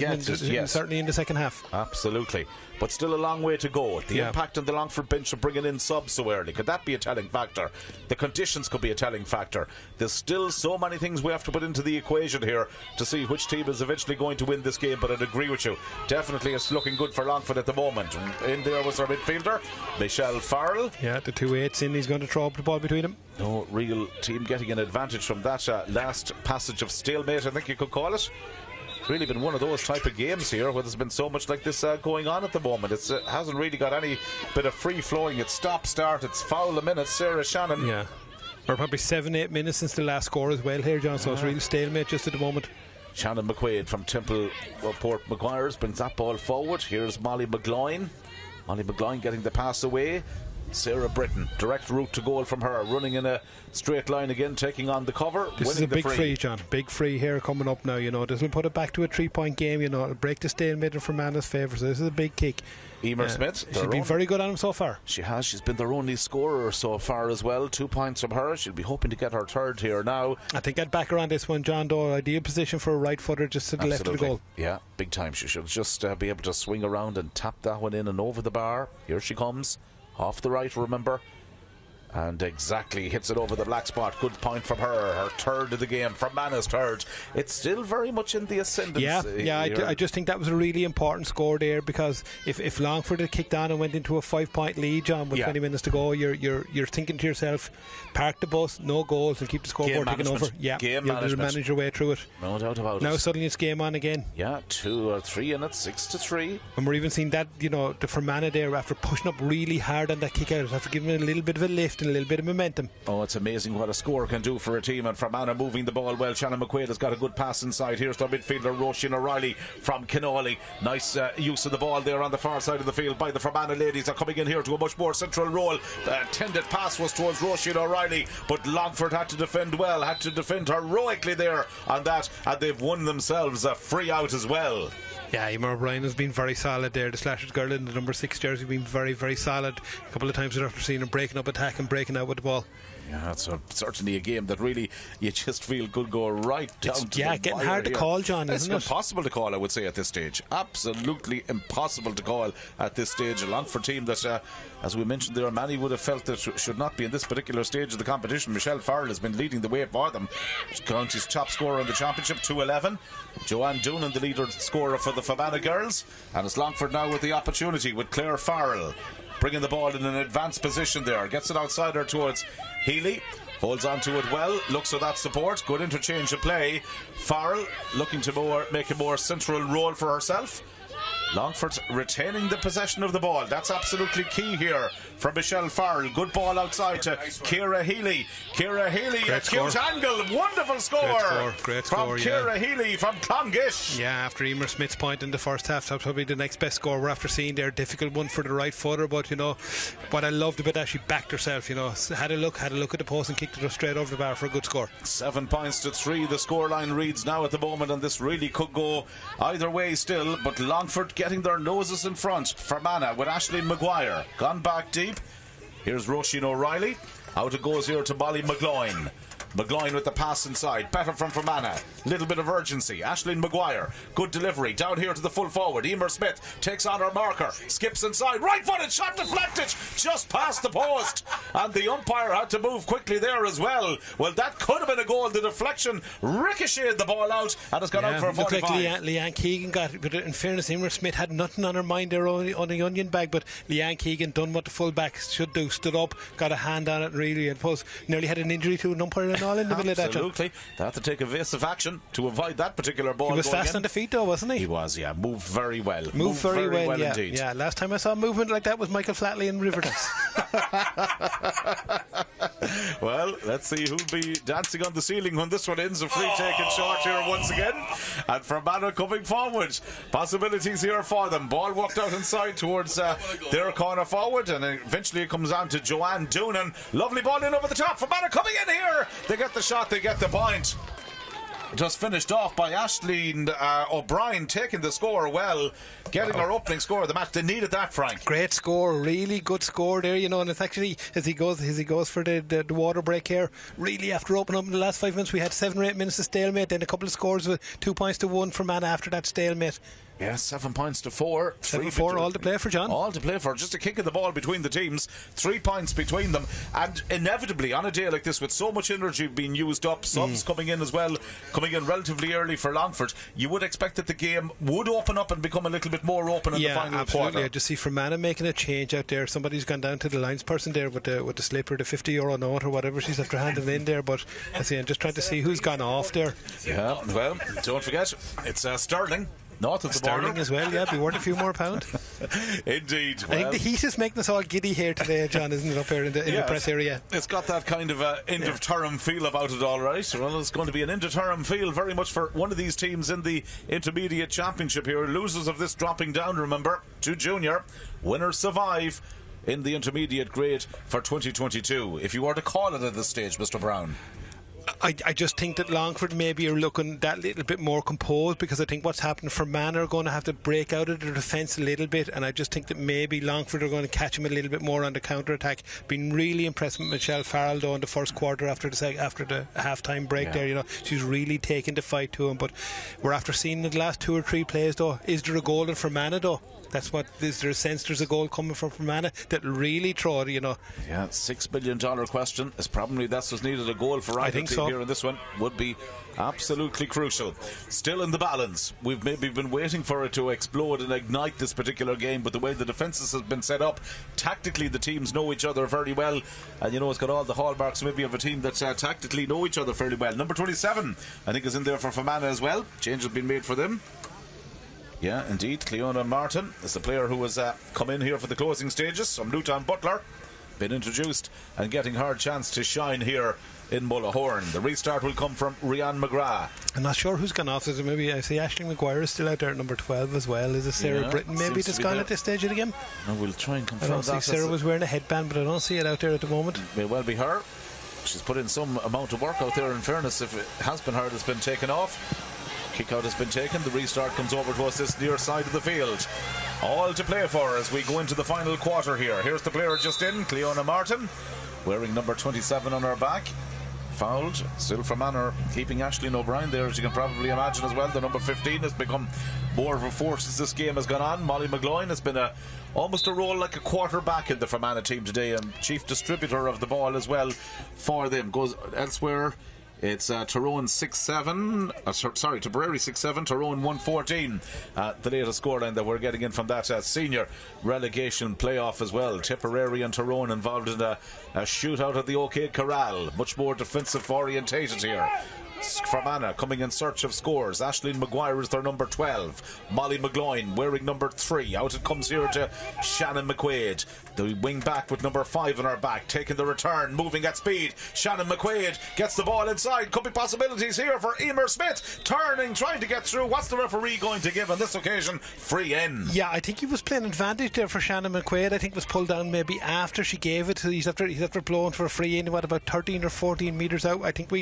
certainly in the second half. Absolutely. But still a long way to go. The impact on the Longford bench of bringing in subs so early, could that be a telling factor? The conditions could be a telling factor. There's still so many things we have to put into the equation here to see which team is eventually going to win this game, but I'd agree with you. Definitely it's looking good for Longford at the moment. In there was our midfielder, Michelle Farrell. Yeah, the 2-8's in, he's going to throw up the ball between them. No real team getting an advantage from that last passage of stalemate, I think you could call it. It's really been one of those type of games here where there's been so much like this going on at the moment. It hasn't really got any bit of free flowing. It's stop start, it's foul a minute. Sarah Shannon. Yeah, we're probably 7-8 minutes since the last score as well here, John, so it's really stalemate just at the moment. Shannon McQuaid from Temple Port Maguires brings that ball forward. Here's Molly McGloin. Molly McGloin getting the pass away. Sarah Britton, direct route to goal from her, running in a straight line again, taking on the cover. This is a big free, John. Big free here coming up now. This will put it back to a 3-point game. It'll break the stalemate in Fermanagh's favour. So this is a big kick. Emer Smith, she's been very good on him so far. She has. She's been their only scorer so far as well. 2 points from her. She'll be hoping to get her third here now. I think I'd back her on this one, John. Though ideal position for a right footer just to the left of the goal. Yeah, big time. She should just be able to swing around and tap that one in and over the bar. Here she comes. Off the right, remember. And exactly hits it over the black spot. Good point from her third of the game. Fermanagh's third. It's still very much in the ascendance. Yeah, I just think that was a really important score there, because if Longford had kicked on and went into a 5-point lead, John, with 20 minutes to go, you're thinking to yourself, park the bus, no goals, and keep the scoreboard ticking over. Yeah, you'll manage your way through it. No doubt about it. Now suddenly it's game on again. Yeah, 2 or 3 in it, 6-3. And we're even seeing that, the Fermanagh there, after pushing up really hard on that kick out, after giving it a little bit of a lift and a little bit of momentum. Oh, it's amazing what a score can do for a team. And Fermanagh moving the ball well. Shannon McQuaid has got a good pass inside. Here's their midfielder Roisin O'Reilly from Kinawley. Nice use of the ball there on the far side of the field by the Fermanagh ladies. Are coming in here to a much more central role. The intended pass was towards Roisin O'Reilly, but Longford had to defend well, had to defend heroically there on that, and they've won themselves a free out as well. Yeah, Emer O'Brien has been very solid there. The Slashers girl in the number 6 jersey has been very, very solid. A couple of times after seeing him breaking up attack and breaking out with the ball. Yeah, it's certainly a game that really you just feel could go right down to the wire. Getting hard to call, John, isn't it? It's impossible to call, I would say, at this stage. Absolutely impossible to call at this stage. A Longford team that, as we mentioned there, many would have felt that should not be in this particular stage of the competition. Michelle Farrell has been leading the way for them. County's top scorer in the championship, 2-11. Joanne Doonan, the leader scorer for the Fermanagh girls. And it's Longford now with the opportunity with Claire Farrell bringing the ball in an advanced position there. Gets it outside her towards Healy. Holds on to it well. Looks for that support. Good interchange of play. Farrell looking to make a more central role for herself. Longford retaining the possession of the ball. That's absolutely key here for Michelle Farrell. Good ball outside to Ciara Healy. Ciara Healy, a cute angle. Wonderful score. Great from score, Ciara Healy from Clongish. Yeah, after Emer Smith's point in the first half, that's probably the next best score we're after seeing there. Difficult one for the right footer, but what I loved about that, she backed herself. Had a look at the post and kicked it straight over the bar for a good score. 7 points to 3. The scoreline reads now at the moment, and this really could go either way still. But Longford getting their noses in front. Fermanagh with Aisling Maguire gone back deep. Here's Roisin O'Reilly. Out it goes here to Molly McGloin. McGloin with the pass inside. Better from Fermanagh. Little bit of urgency. Aisling Maguire. Good delivery. Down here to the full forward. Emer Smith takes on her marker. Skips inside. Right footed. Shot deflected. Just past the post. And the umpire had to move quickly there as well. Well, that could have been a goal. The deflection ricocheted the ball out and it's gone out for a 45. Looked like Leanne Keegan got it. But in fairness, Emer Smith had nothing on her mind there on the onion bag. But Leanne Keegan done what the full back should do. Stood up. Got a hand on it. Really, I suppose nearly had an injury to an umpire and all in the middle of that. Absolutely. They had to take evasive action to avoid that particular ball. He was fast on the feet though, wasn't he? He was, yeah. Moved very well. Moved very well, yeah. Indeed. Yeah, last time I saw movement like that was Michael Flatley in Riverdance. Well, let's see who'll be dancing on the ceiling when this one ends. A free taken short here once again. And Fermanagh coming forward. Possibilities here for them. Ball walked out inside towards their corner forward, and eventually it comes on to Joanne Doonan. Lovely ball in over the top. Fermanagh coming in here. They get the shot, they get the point. just finished off by Aisling O'Brien taking the score well, getting her opening score of the match. They needed that, Frank. Great score, really good score there, you know, and it's actually as he goes for the water break here, really after opening up in the last 5 minutes we had 7 or 8 minutes of stalemate, then a couple of scores with 2 points to 1 for Fermanagh after that stalemate. Yeah, 7 points to 4. 7-4, all to play for, John. All to play for. Just a kick of the ball between the teams. 3 points between them. And inevitably, on a day like this, with so much energy being used up, subs coming in as well, coming in relatively early for Longford, you would expect that the game would open up and become a little bit more open in the final quarter. Yeah, just see Fermanagh making a change out there. Somebody's gone down to the lines person there with the slipper, the €50 note or whatever she's after handing in there. But I see, I'm just trying to see who's gone off there. Yeah, well, don't forget, it's Sterling. North of the Sterling border as well, yeah, be worth a few more pound. Indeed. I think the heat is making us all giddy here today, John, isn't it, up here in the press area? It's got that kind of end of term feel about it, all right. Well, it's going to be an end of term feel very much for one of these teams in the intermediate championship here. Losers of this dropping down, remember, to junior. Winners survive in the intermediate grade for 2022. If you were to call it at this stage, Mr. Brown. I just think that Longford maybe are looking that little bit more composed, because I think what's happened for Fermanagh are going to have to break out of their defence a little bit, and I just think that maybe Longford are going to catch him a little bit more on the counter-attack. Been really impressed with Michelle Farrell though in the first quarter after the half-time break there, you know. She's really taken the fight to him, but we're after seeing the last 2 or 3 plays though. Is there a goal in Fermanagh though? That's what, is there a sense there's a goal coming from Fermanagh that'll really throw it, you know? Yeah, $6 billion question is probably that's what's needed. A goal for either team here in this one would be absolutely crucial. Still in the balance. We've maybe been waiting for it to explode and ignite this particular game, but the way the defences have been set up, tactically the teams know each other very well, and you know, it's got all the hallmarks maybe of a team that tactically know each other fairly well. Number 27 I think is in there for Fermanagh as well. Change has been made for them. Yeah, indeed. Cleona Martin is the player who has come in here for the closing stages. Some Luton Butler been introduced and getting her chance to shine here in Mullahoran. The restart will come from Rianne McGrath. I'm not sure who's gone off. Is it maybe, I see Aisling Maguire is still out there at number 12 as well. Is it Sarah Britton maybe that's gone at this stage of the game? No, we'll try and confirm that. I don't see Sarah was wearing a headband, but I don't see it out there at the moment. May well be her. She's put in some amount of work out there, in fairness. If it has been her that's been taken off. Kick out has been taken. The restart comes over to us this near side of the field. All to play for as we go into the final quarter here. Here's the player just in, Cleona Martin, wearing number 27 on her back. Fouled. Still Fermanagh keeping Aisling O'Brien there, as you can probably imagine as well. The number 15 has become more of a force as this game has gone on. Molly McGloin has been almost a role like a quarterback in the Fermanagh team today, and chief distributor of the ball as well for them. Goes elsewhere. It's Tyrone 6-7, Tipperary 6-7, Tyrone 1-14. The latest scoreline that we're getting in from that senior relegation playoff as well. Tipperary and Tyrone involved in a shootout at the OK Corral. Much more defensive orientated here. Fermanagh coming in search of scores. Aisling Maguire is their number 12. Molly McGloin wearing number 3. Out it comes here to Shannon McQuaid, the wing back with number 5 on her back, taking the return, moving at speed. Shannon McQuaid gets the ball inside. Could be possibilities here for Emer Smith, turning, trying to get through. What's the referee going to give on this occasion? Free in. Yeah, I think he was playing advantage there for Shannon McQuaid. I think it was pulled down maybe after she gave it. He's after blowing for a free in, about 13 or 14 metres out. I think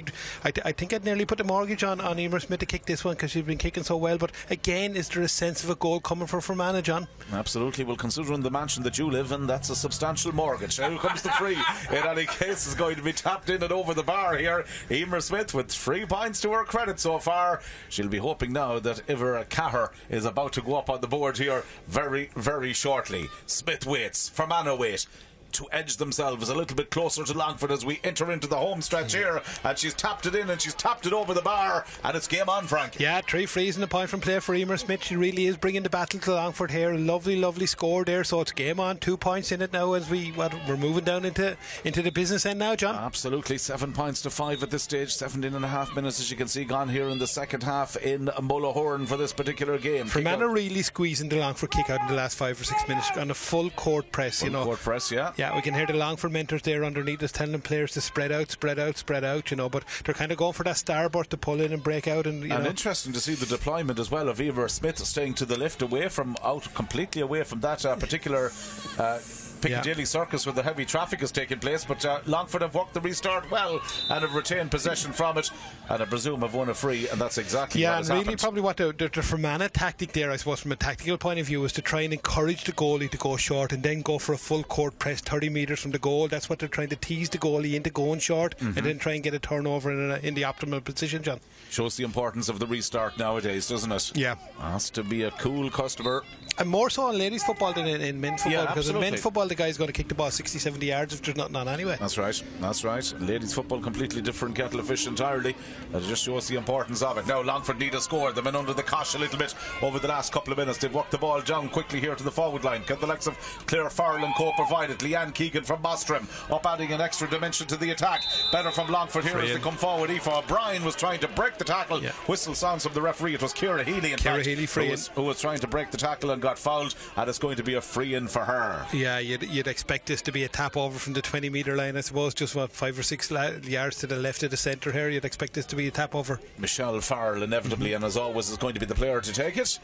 I'd nearly put the mortgage on Emer Smith to kick this one, because she's been kicking so well. But again, is there a sense of a goal coming for Fermanagh, John? Absolutely. Well, considering the mansion that you live in, that's a substantial mortgage. Now comes the free. In any case, is going to be tapped in and over the bar here. Emer Smith with 3 points to her credit so far. She'll be hoping now that Ivor Caher is about to go up on the board here very, very shortly. Smith waits. Fermanagh wait to edge themselves a little bit closer to Longford as we enter into the home stretch here, and she's tapped it in and she's tapped it over the bar, and it's game on, Frank. Yeah, 3 frees and a point from play for Emer Smith. She really is bringing the battle to Longford here. Lovely score there, so it's game on. 2 points in it now as we're moving down into the business end now, John. Absolutely. 7 points to 5 at this stage. 17 and a half minutes, as you can see, gone here in the second half in Mullahoran for this particular game. Fermanagh really squeezing the Longford kick out in the last 5 or 6 minutes on a full court press. Full court press, yeah. Yeah, we can hear the Longford mentors there underneath us telling players to spread out, you know, but they're kind of going for that starboard to pull in and break out. And interesting to see the deployment as well of Emer Smith staying to the left, completely away from that particular Piccadilly Circus where the heavy traffic is taking place, but Longford have worked the restart well and have retained possession from it, and I presume have won a free, and that's exactly what has happened. Really probably what the Fermanagh tactic there, I suppose, from a tactical point of view, is to try and encourage the goalie to go short and then go for a full court press 30 metres from the goal. That's what they're trying to tease the goalie into going short, and then try and get a turnover in the optimal position, John. Shows the importance of the restart nowadays, doesn't it? Yeah. Has to be a cool customer. And more so in ladies football than in men's football, because absolutely. in men's football the guy's going to kick the ball 60-70 yards if there's nothing on anyway. That's right. Ladies football, completely different kettle of fish entirely. That just shows the importance of it. Now Longford need a score. They've been under the cosh a little bit over the last couple of minutes. They've worked the ball down quickly here to the forward line. Get the likes of Claire Farrell and co provided. Leanne Keegan from Bostrom up adding an extra dimension to the attack. Better from Longford here as they come forward. Aoife O'Brien was trying to break the tackle. Whistle sounds from the referee. It was Ciara Healy who was trying to break the tackle and got fouled, and it's going to be a free in for her. Yeah, you'd expect this to be a tap over from the 20 metre line, I suppose, just 5 or 6 yards to the left of the centre here. You'd expect this to be a tap over. Michelle Farrell inevitably, and as always, is going to be the player to take it.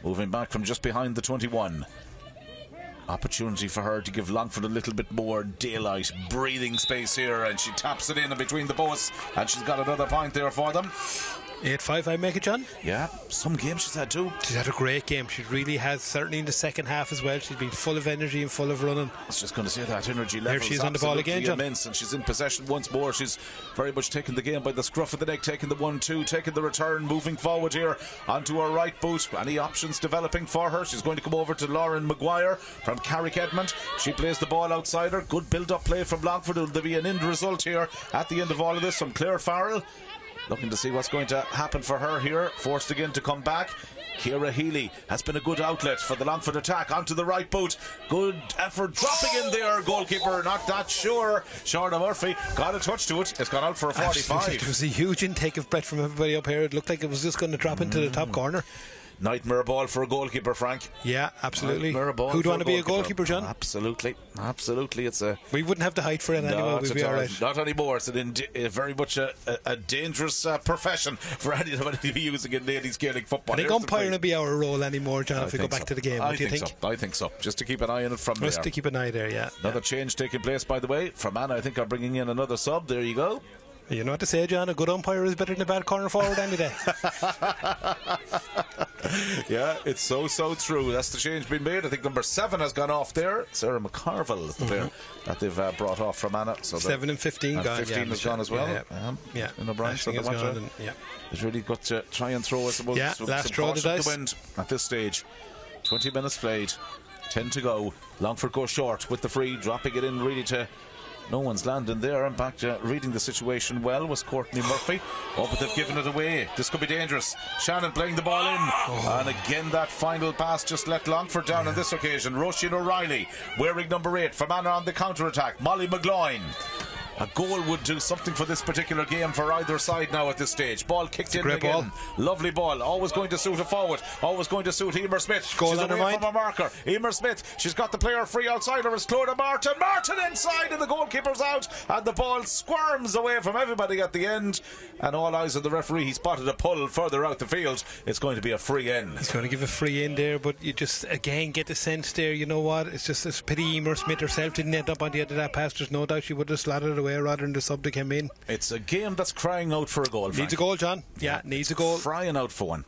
Moving back from just behind the 21. Opportunity for her to give Longford a little bit more daylight, breathing space here, and she taps it in between the posts, and she's got another point there for them. 8-5, I make it, John. Yeah, some games she's had too. She's had a great game. She really has, certainly in the second half as well. She's been full of energy and full of running. I was just going to say that energy level. There she is on the ball again, John. Immense, and she's in possession once more. She's very much taking the game by the scruff of the neck, taking the 1-2, taking the return, moving forward here onto her right boot. Any options developing for her? She's going to come over to Lauren Maguire from Carrick Edmond. She plays the ball outside her. Good build-up play from Longford. Will there be an end result here at the end of all of this from Claire Farrell? Looking to see what's going to happen for her here. Forced again to come back. Ciara Healy has been a good outlet for the Longford attack. Onto the right boot. Good effort dropping in there. Goalkeeper not that sure. Shorna Murphy got a touch to it. It's gone out for a 45. It was a huge intake of breath from everybody up here. It looked like it was just going to drop into the top corner. Nightmare ball for a goalkeeper, Frank. Yeah, absolutely. Who'd want to be a goalkeeper, John? Absolutely. It's a. We wouldn't have the height for it anyway. We'd be all right. Not anymore. It's very much a dangerous profession for anybody to be using in ladies Gaelic football. I think umpiring will be our role anymore, John, if we go back to the game. What do you think? I think so. Just to keep an eye on it from there. Just to keep an eye there, yeah. Another change taking place, by the way. Fermanagh, I think, are bringing in another sub. There you go. You know what to say, John. A good umpire is better than a bad corner forward any day. Yeah, it's so true. That's the change being made. I think number 7 has gone off there. Sarah McCarville is the player that they've brought off from Anna. So 7 and 15 gone. 15 has gone as well. Yeah. In O'Brien, so they've really got to try and throw, I suppose, last throw of the dice. The wind at this stage. 20 minutes played, 10 to go. Longford goes short with the free, dropping it in really to no one's landing there. In fact, reading the situation well was Courtney Murphy. Oh, but they've given it away. This could be dangerous. Shannon playing the ball in. And again, that final pass just let Longford down on this occasion. Roisin O'Reilly wearing number 8. Fermanagh on the counter-attack. Molly McGloin. A goal would do something for this particular game for either side now at this stage. Ball kicked in again. Lovely ball. Always going to suit a forward. Always going to suit Emer Smith. She's away from a marker. Emer Smith. She's got the player free outside her. It's Clodagh Martin. Martin inside and the goalkeeper's out. And the ball squirms away from everybody at the end. And all eyes on the referee. He spotted a pull further out the field. It's going to be a free in. He's going to give a free in there, but you just again get the sense there. You know what? It's a pity Emer Smith herself didn't end up on the end of that pass. There's no doubt she would have slatted it away rather than the sub that came in. It's a game that's crying out for a goal, Frank. Needs a goal, John. Yeah, needs a goal. Crying out for one.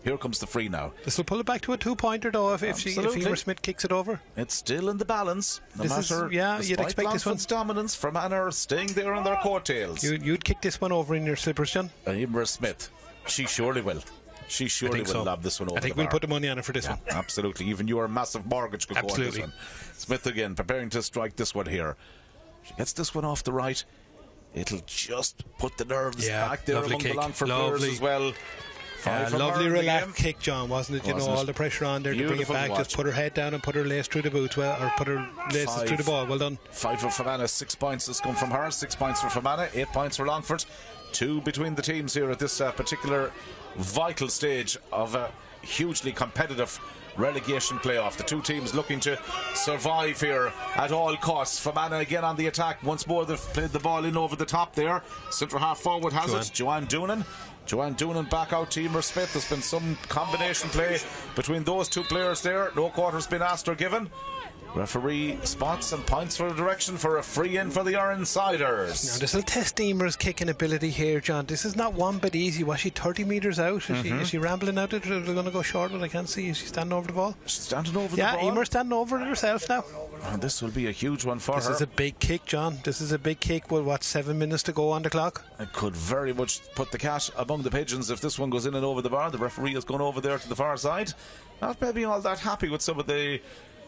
Here comes the free now. This will pull it back to a 2-pointer though if Emer Smith kicks it over. It's still in the balance. You'd expect this one's dominance from Anna staying there on their coattails. You'd kick this one over in your slippers, John. Emer Smith. She surely will. She surely will lob this one over. I think we'll put the money on it for this one. Absolutely. Even your massive mortgage could go on this one. Smith again, preparing to strike this one here. She gets this one off the right. It'll just put the nerves back there among the Longford players as well. Lovely relaxed kick, John, wasn't it? You know, all the pressure on there to bring it back. Just put her head down and put her lace through the boot, or put her laces through the ball. Well done. 5 for Fermanagh. 6 points has come from her. 6 points for Fermanagh. 8 points for Longford. 2 between the teams here at this particular vital stage of a hugely competitive relegation playoff. The two teams looking to survive here at all costs. Fermanagh again on the attack. Once more they've played the ball in over the top there. Centre half forward has it. Joanne Doonan back out to Emer Smith. There's been some combination play between those two players there. No quarter's been asked or given. Referee spots and points for a direction for a free in for the Ironsiders. Now this will test Emer's kicking ability here, John. This is not one bit easy. Was she 30 metres out? Is she rambling out? They're going to go short, but I can't see. Is she standing over the ball? She's standing over the ball. Yeah, Emer's standing over it herself now. And this will be a huge one for her. This is a big kick, John. This is a big kick with, what, 7 minutes to go on the clock? It could very much put the cat among the pigeons if this one goes in and over the bar. The referee has gone over there to the far side. Not maybe all that happy with some of the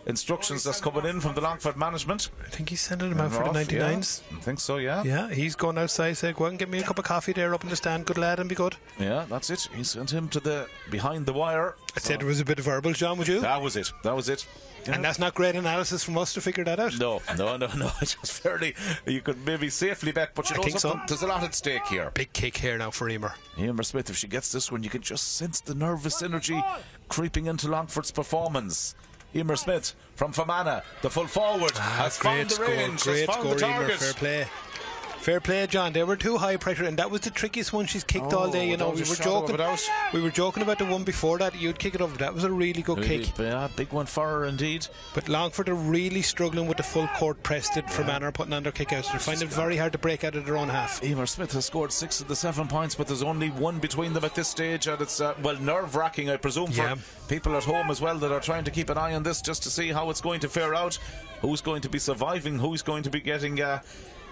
instructions that's coming in from the Longford management. I think he's sending them out for the 99s. Yeah, I think so, yeah. Yeah, he's going outside, said, go out and get me a cup of coffee there up in the stand, good lad, and be good. Yeah, that's it. He sent him to the behind the wire. I'd say there was a bit of verbal, John, would you? That was it. Yeah. And that's not great analysis from us to figure that out. No. It was fairly, you could maybe safely bet, but you know something, so. There's a lot at stake here. Big kick here now for Emer. Emer Smith, if she gets this one, you can just sense the nervous energy creeping into Longford's performance. Emer Smith from Fermanagh, the full forward, has found the range, has found the target. Fair play, John. They were too high pressure, and that was the trickiest one she's kicked all day. You know, we were joking about the one before that. You'd kick it over. That was a really good kick. Yeah, big one for her indeed. But Longford are really struggling with the full court press that Fermanagh are putting on their kick outs. They find it very hard to break out of their own half. Emer Smith has scored 6 of the 7 points, but there's only one between them at this stage, and it's nerve-wracking, I presume, for people at home as well that are trying to keep an eye on this just to see how it's going to fare out, who's going to be surviving, who's going to be getting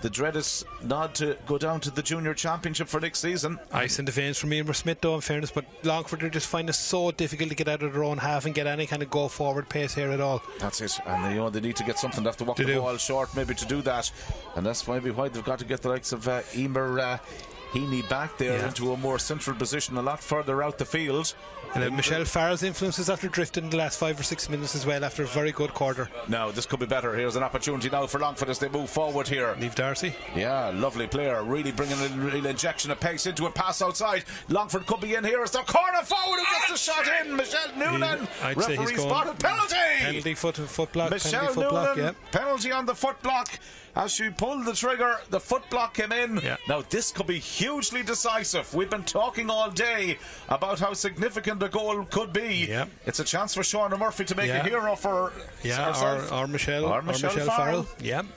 the dreaded nod to go down to the junior championship for next season. Ice in the veins from Emer Smith, though, in fairness, but Longford are just finding it so difficult to get out of their own half and get any kind of go forward pace here at all. That's it, and they need to get something. They have to walk the ball short maybe to do that, and that's maybe why they've got to get the likes of Emer Heaney back there into a more central position, a lot further out the field. And then Michelle Farrell's influences after drifting in the last 5 or 6 minutes as well after a very good quarter. Now this could be better. Here's an opportunity now for Longford as they move forward here. Niamh Darcy. Yeah, lovely player, really bringing a real injection of pace into a pass outside. Longford could be in here as the corner forward who gets the shot in. Michelle Noonan. Referee spotted penalty. Penalty foot block. Michelle Noonan, penalty on the foot block. As she pulled the trigger, the foot block came in. Now this could be hugely decisive. We've been talking all day about how significant a goal could be. It's a chance for Shauna Murphy to make a hero for herself. Or Michelle Farrell.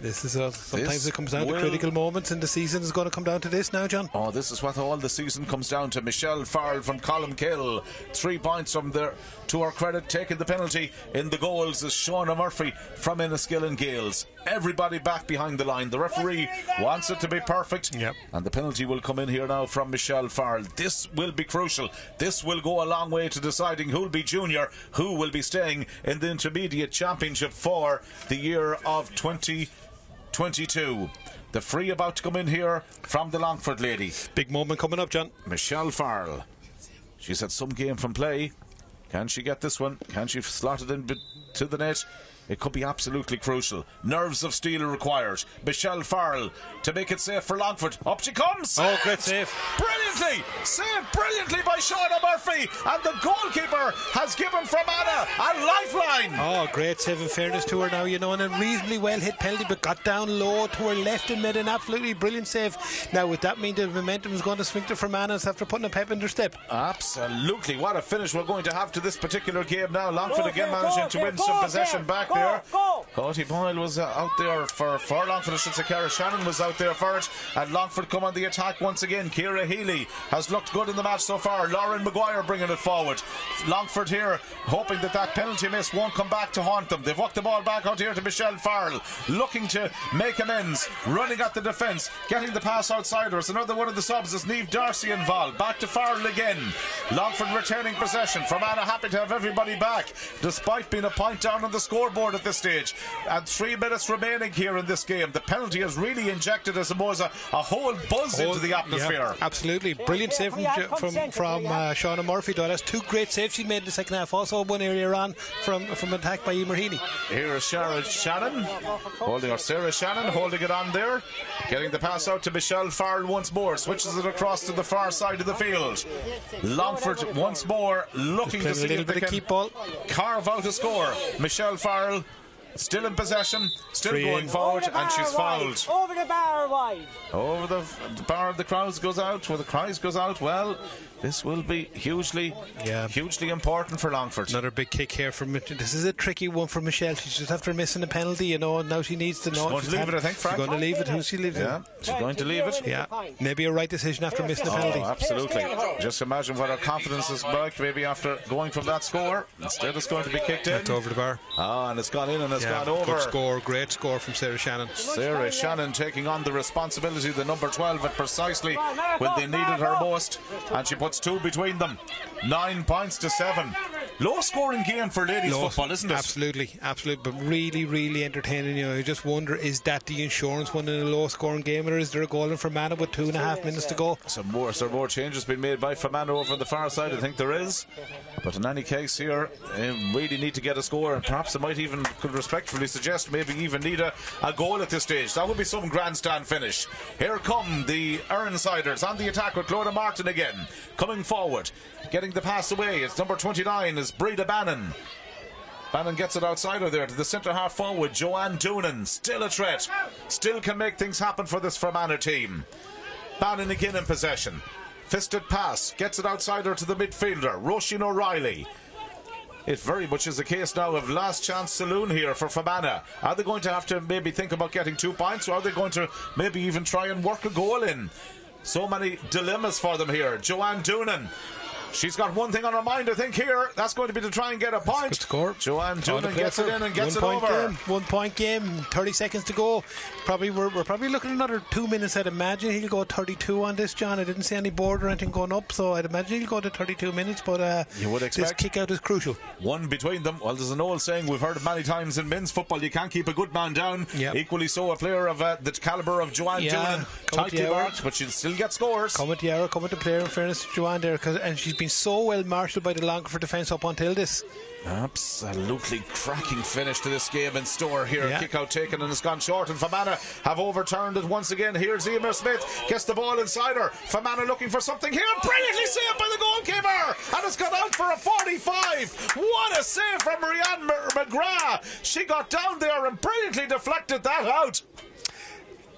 This is sometimes it comes down to critical moments, and the season is going to come down to this now, John. Oh, this is what all the season comes down to. Michelle Farrell from Columkill, 3 points from there. To her credit, taking the penalty in the goals is Shauna Murphy from Enniskillen Gales. Everybody back behind the line. The referee wants it to be perfect, and the penalty will come in here now from Michelle Farrell. This will be crucial. This will go a long way to deciding who will be junior, who will be staying in the intermediate championship for the year of 2022. The free about to come in here from the Longford lady. Big moment coming up, John. Michelle Farrell. She's had some game from play. Can she get this one? Can she slot it in to the net? It could be absolutely crucial. Nerves of steel are required. Michelle Farrell to make it safe for Longford. Up she comes. Oh, great save. Brilliantly. Saved brilliantly by Shauna Murphy. And the goalkeeper has given Fermanagh a lifeline. Oh, great save in fairness to her now, you know, and a reasonably well hit penalty, but got down low to her left and made an absolutely brilliant save. Now, would that mean the momentum is going to swing to Fermanagh after putting a pep in their step? Absolutely. What a finish we're going to have to this particular game now. Longford again managing to win some possession back there. Cody Boyle was out there for Longford. I should say Cara Shannon was out there for it, and Longford come on the attack once again. Ciara Healy has looked good in the match so far. Lauren Maguire bringing it forward. Longford here hoping that penalty miss won't come back to haunt them. They've walked the ball back out here to Michelle Farrell, looking to make amends, running at the defence, getting the pass outside her. It's another one of the subs. Is Niamh Darcy involved? Back to Farrell again. Longford retaining possession. Fermanagh happy to have everybody back despite being a point down on the scoreboard at this stage, and 3 minutes remaining here in this game. The penalty has really injected, I suppose, a whole buzz into the atmosphere. Absolutely brilliant save from Shauna Murphy, though. That's 2 great saves she made in the second half. Also one earlier on from attack by Emer Heaney. Here is Sarah Shannon holding it on there, getting the pass out to Michelle Farrell once more, switches it across to the far side of the field. Longford once more looking to see if they can carve out a score. Michelle Farrell Still in possession, still Free going in. forward, and she's fouled. Over the bar wide. Over the bar of the crowds goes out, where the cries goes out. Well, this will be hugely important for Longford. Another big kick here from Mitchell. This is a tricky one for Michelle. She's just after missing a penalty, you know, and now she needs to know. She's going to leave it, I think, Frank. She's going to leave it. Who's she leaving? Yeah, she's going to leave it. Yeah, maybe a right decision after missing a penalty. Oh, absolutely. Just imagine what her confidence is like, maybe after going from that score. Instead, it's going to be kicked in. It's over the bar. Ah, and it's gone in and it's gone over. Good score, great score from Sarah Shannon. Sarah Shannon taking on the responsibility, the number 12, at precisely when they needed her most, and she puts 2 between them. 9 points to 7. Low scoring game for ladies football, isn't it? Absolutely, but really entertaining. You know, you just wonder, is that the insurance one in a low scoring game, or is there a goal in Fermanagh with 2.5 minutes to go? Some more changes being made by Fermanagh over the far side. I think there is, but in any case here, really need to get a score, and perhaps they might even, could respectfully suggest, maybe even need a goal at this stage. That would be some grandstand finish. Here come the Ironsiders on the attack with Clodagh Martin again, coming forward, getting the pass away. It's number 29 is Breda Bannon. Bannon gets it outside of there to the centre half forward, Joanne Doonan. Still a threat, still can make things happen for this Fermanagh team. Bannon again in possession, fisted pass, gets it outside her to the midfielder, Roisin O'Reilly. It very much is a case now of last chance saloon here for Fermanagh. Are they going to have to maybe think about getting 2 points, or are they going to maybe even try and work a goal in? So many dilemmas for them here. Joanne Doonan, she's got one thing on her mind, I think, here. That's going to be to try and get a point. Good score. Joanne Doonan gets it in and gets it over. 1 point game, 30 seconds to go. We're probably looking at another 2 minutes. I'd imagine he'll go 32 on this, John. I didn't see any board or anything going up, so I'd imagine he'll go to 32 minutes. But you would expect this kick out is crucial. 1 between them. Well, there's an old saying we've heard it many times in men's football: you can't keep a good man down. Yep. Equally so, a player of the calibre of Joanne Doonan, tightly marked, but she'll still get scores. Come to player, in fairness to Joanne there, and she's been so well marshalled by the Longford defence up until this. Absolutely cracking finish to this game in store here. Yeah. Kick out taken and it's gone short, and Fermanagh have overturned it once again. Here's Emer Smith, gets the ball inside her. Fermanagh looking for something here, brilliantly saved by the goalkeeper, and it's gone out for a 45. What a save from Marianne McGrath. She got down there and brilliantly deflected that out.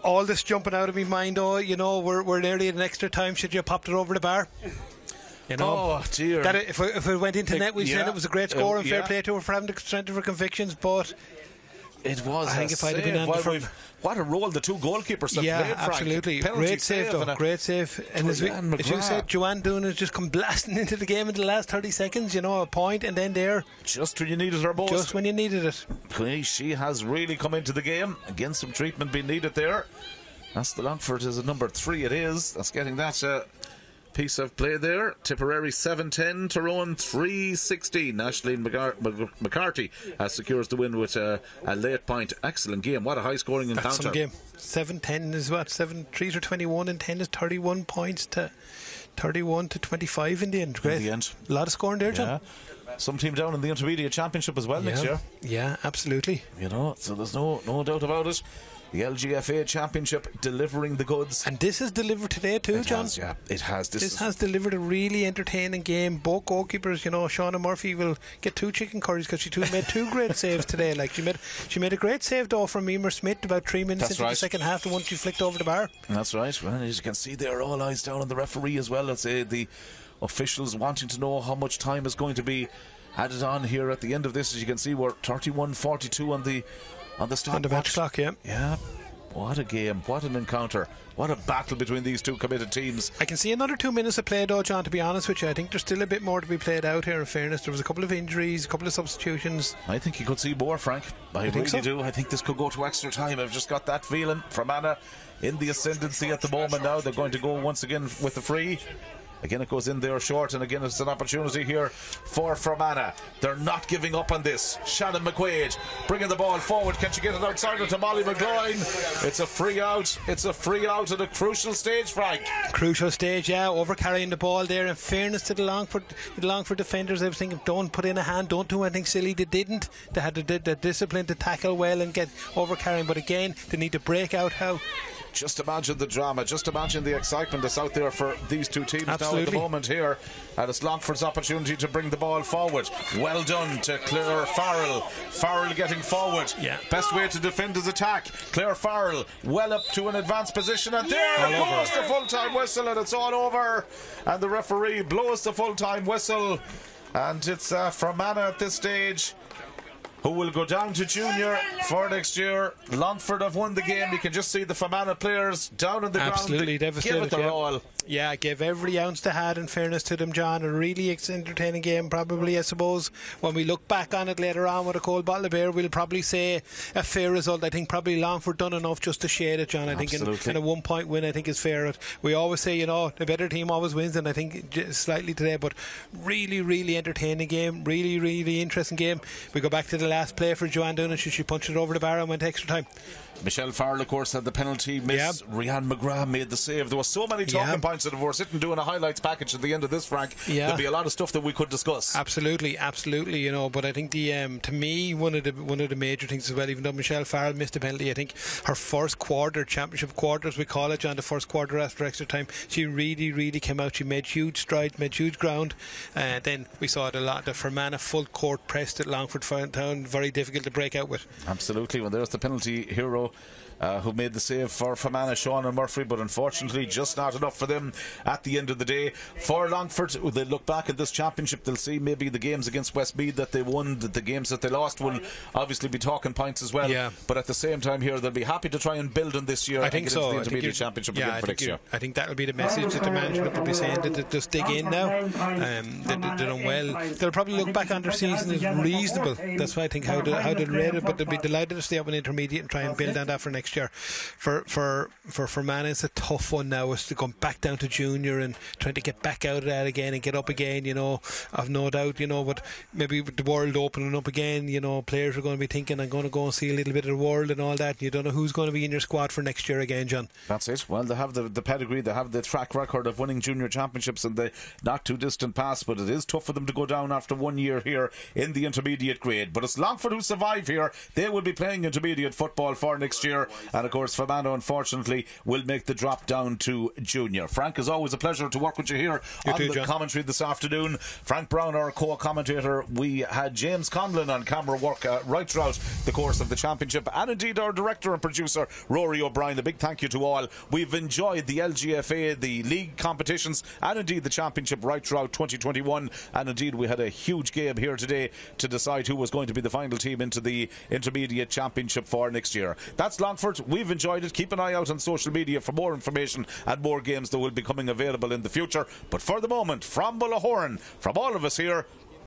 All this jumping out of my mind, you know, we're nearly at an extra time. Should you have popped it over the bar? You know, oh dear. That if it went into net, we said it was a great score and fair play to her for having the strength of her convictions, but it was. I think if I'd have been on the what a role the 2 goalkeepers have played, Frank. Absolutely. Great save, though. Great save. And as you said, Joanne Doonan has just come blasting into the game in the last 30 seconds. You know, a point, and then there. Just when you needed her most. Just when you needed it. She has really come into the game. Again, some treatment being needed there. That's the Longford is a number 3. It is. That's getting that piece of play there. Tipperary 7-10, Tyrone 3-16. Ashleen McCarthy secures the win with a late point. Excellent game. What a high scoring encounter. That's some game. 7-10 is what? 7 3s are 21 and 10 is 31 points to 31 to 25 in the end. Great. In the end. A lot of scoring there, John. Yeah. Some team down in the Intermediate Championship as well next year. Yeah, absolutely. You know, so there's no doubt about it. The LGFA Championship delivering the goods. And this has delivered today too, John. It has. This has delivered a really entertaining game. Both goalkeepers, you know, Shauna Murphy will get 2 chicken curries because she made 2 great saves today. Like she made a great save though from Emer Smith about 3 minutes into the second half, the one she flicked over the bar. That's right. Well, as you can see there, all eyes down on the referee as well. Let's say the officials wanting to know how much time is going to be added on here at the end of this. As you can see, we're 31-42 on the stopwatch. On the match clock, yeah. Yeah. What a game, what an encounter, what a battle between these 2 committed teams. I can see another 2 minutes of play though, John, to be honest with you. I think there's still a bit more to be played out here, in fairness. There was a couple of injuries, a couple of substitutions. I think you could see more, Frank. I really do. I think this could go to extra time. I've just got that feeling. Fermanagh in the ascendancy at the moment now. They're going to go once again with the free. Again, it goes in there short, and again, it's an opportunity here for Fermanagh. They're not giving up on this. Shannon McQuaid bringing the ball forward. Can she get it outside to Molly McGloin? It's a free out. It's a free out at a crucial stage, Frank. Crucial stage, yeah. Over carrying the ball there. In fairness to the Longford defenders, I was thinking, don't put in a hand, don't do anything silly. They didn't. They had the discipline to tackle well and get over carrying. But again, they need to break out how Just imagine the drama, just imagine the excitement that's out there for these two teams now at the moment here. And it's Longford's opportunity to bring the ball forward. Well done to Claire Farrell. Farrell getting forward. Best way to defend his attack. Claire Farrell well up to an advanced position, and there goes the full-time whistle, and it's all over. And the referee blows the full-time whistle, and it's Fermanagh at this stage, who will go down to junior for next year. Longford have won the game. You can just see the Fermanagh players down on the ground. Absolutely devastated. Give it their all. Yeah, gave every ounce they had, in fairness to them, John. A really entertaining game, probably, I suppose. When we look back on it later on with a cold bottle of beer, we'll probably say a fair result. I think probably Longford done enough just to shade it, John. I think in a 1 point win, I think is fair. We always say, you know, the better team always wins, and I think slightly today, but really entertaining game. Really interesting game. We go back to the last play for Joanne Doonan. She punched it over the bar and went extra time. Michelle Farrell, of course, had the penalty miss. Rhiannon McGrath made the save. There were so many talking points that if we're sitting doing a highlights package at the end of this, Frank, there'd be a lot of stuff that we could discuss. Absolutely, you know. But I think to me, one of the major things as well, even though Michelle Farrell missed a penalty, I think her first quarter, championship quarter as we call it, John, the first quarter after extra time, she really came out. She made huge strides, made huge ground. Then we saw the Fermanagh full court pressed at Longford Town, very difficult to break out with. Absolutely. Well, there's the penalty hero who made the save for Fermanagh, Sean and Murphy, but unfortunately just not enough for them at the end of the day. For Longford, they'll look back at this championship, they'll see maybe the games against Westmeath that they won, the games that they lost will obviously be talking points as well. But at the same time here, they'll be happy to try and build on this year. I think so. The intermediate championship again for next year. I think that'll be the message that the management will be saying, that they just dig in now. They're done well. They'll probably look back on their season as reasonable. That's why I think how they'll rate it, but they'll be delighted to stay up in intermediate and try and build on that for next year. For Fermanagh, it's a tough one now. It's to go back down to junior and trying to get back out of that again and get up again, you know. I've no doubt, you know, but maybe with the world opening up again, you know, players are going to be thinking, I'm going to go and see a little bit of the world and all that. You don't know who's going to be in your squad for next year again, John. That's it. Well, they have the pedigree, they have the track record of winning junior championships in the not too distant past, but it is tough for them to go down after 1 year here in the intermediate grade. But it's Longford who survive here. They will be playing intermediate football for next year, and of course Fermanagh unfortunately will make the drop down to junior. Frank, as always, a pleasure to work with you here on the commentary this afternoon. Frank Brown, our co-commentator. We had James Conlon on camera work right throughout the course of the championship, and indeed our director and producer Rory O'Brien. A big thank you to all. We've enjoyed the LGFA, the league competitions, and indeed the championship right throughout 2021, and indeed we had a huge game here today to decide who was going to be the final team into the intermediate championship for next year. That's Longford. We've enjoyed it. Keep an eye out on social media for more information and more games that will be coming available in the future. But for the moment, from Mullahoran, from all of us here,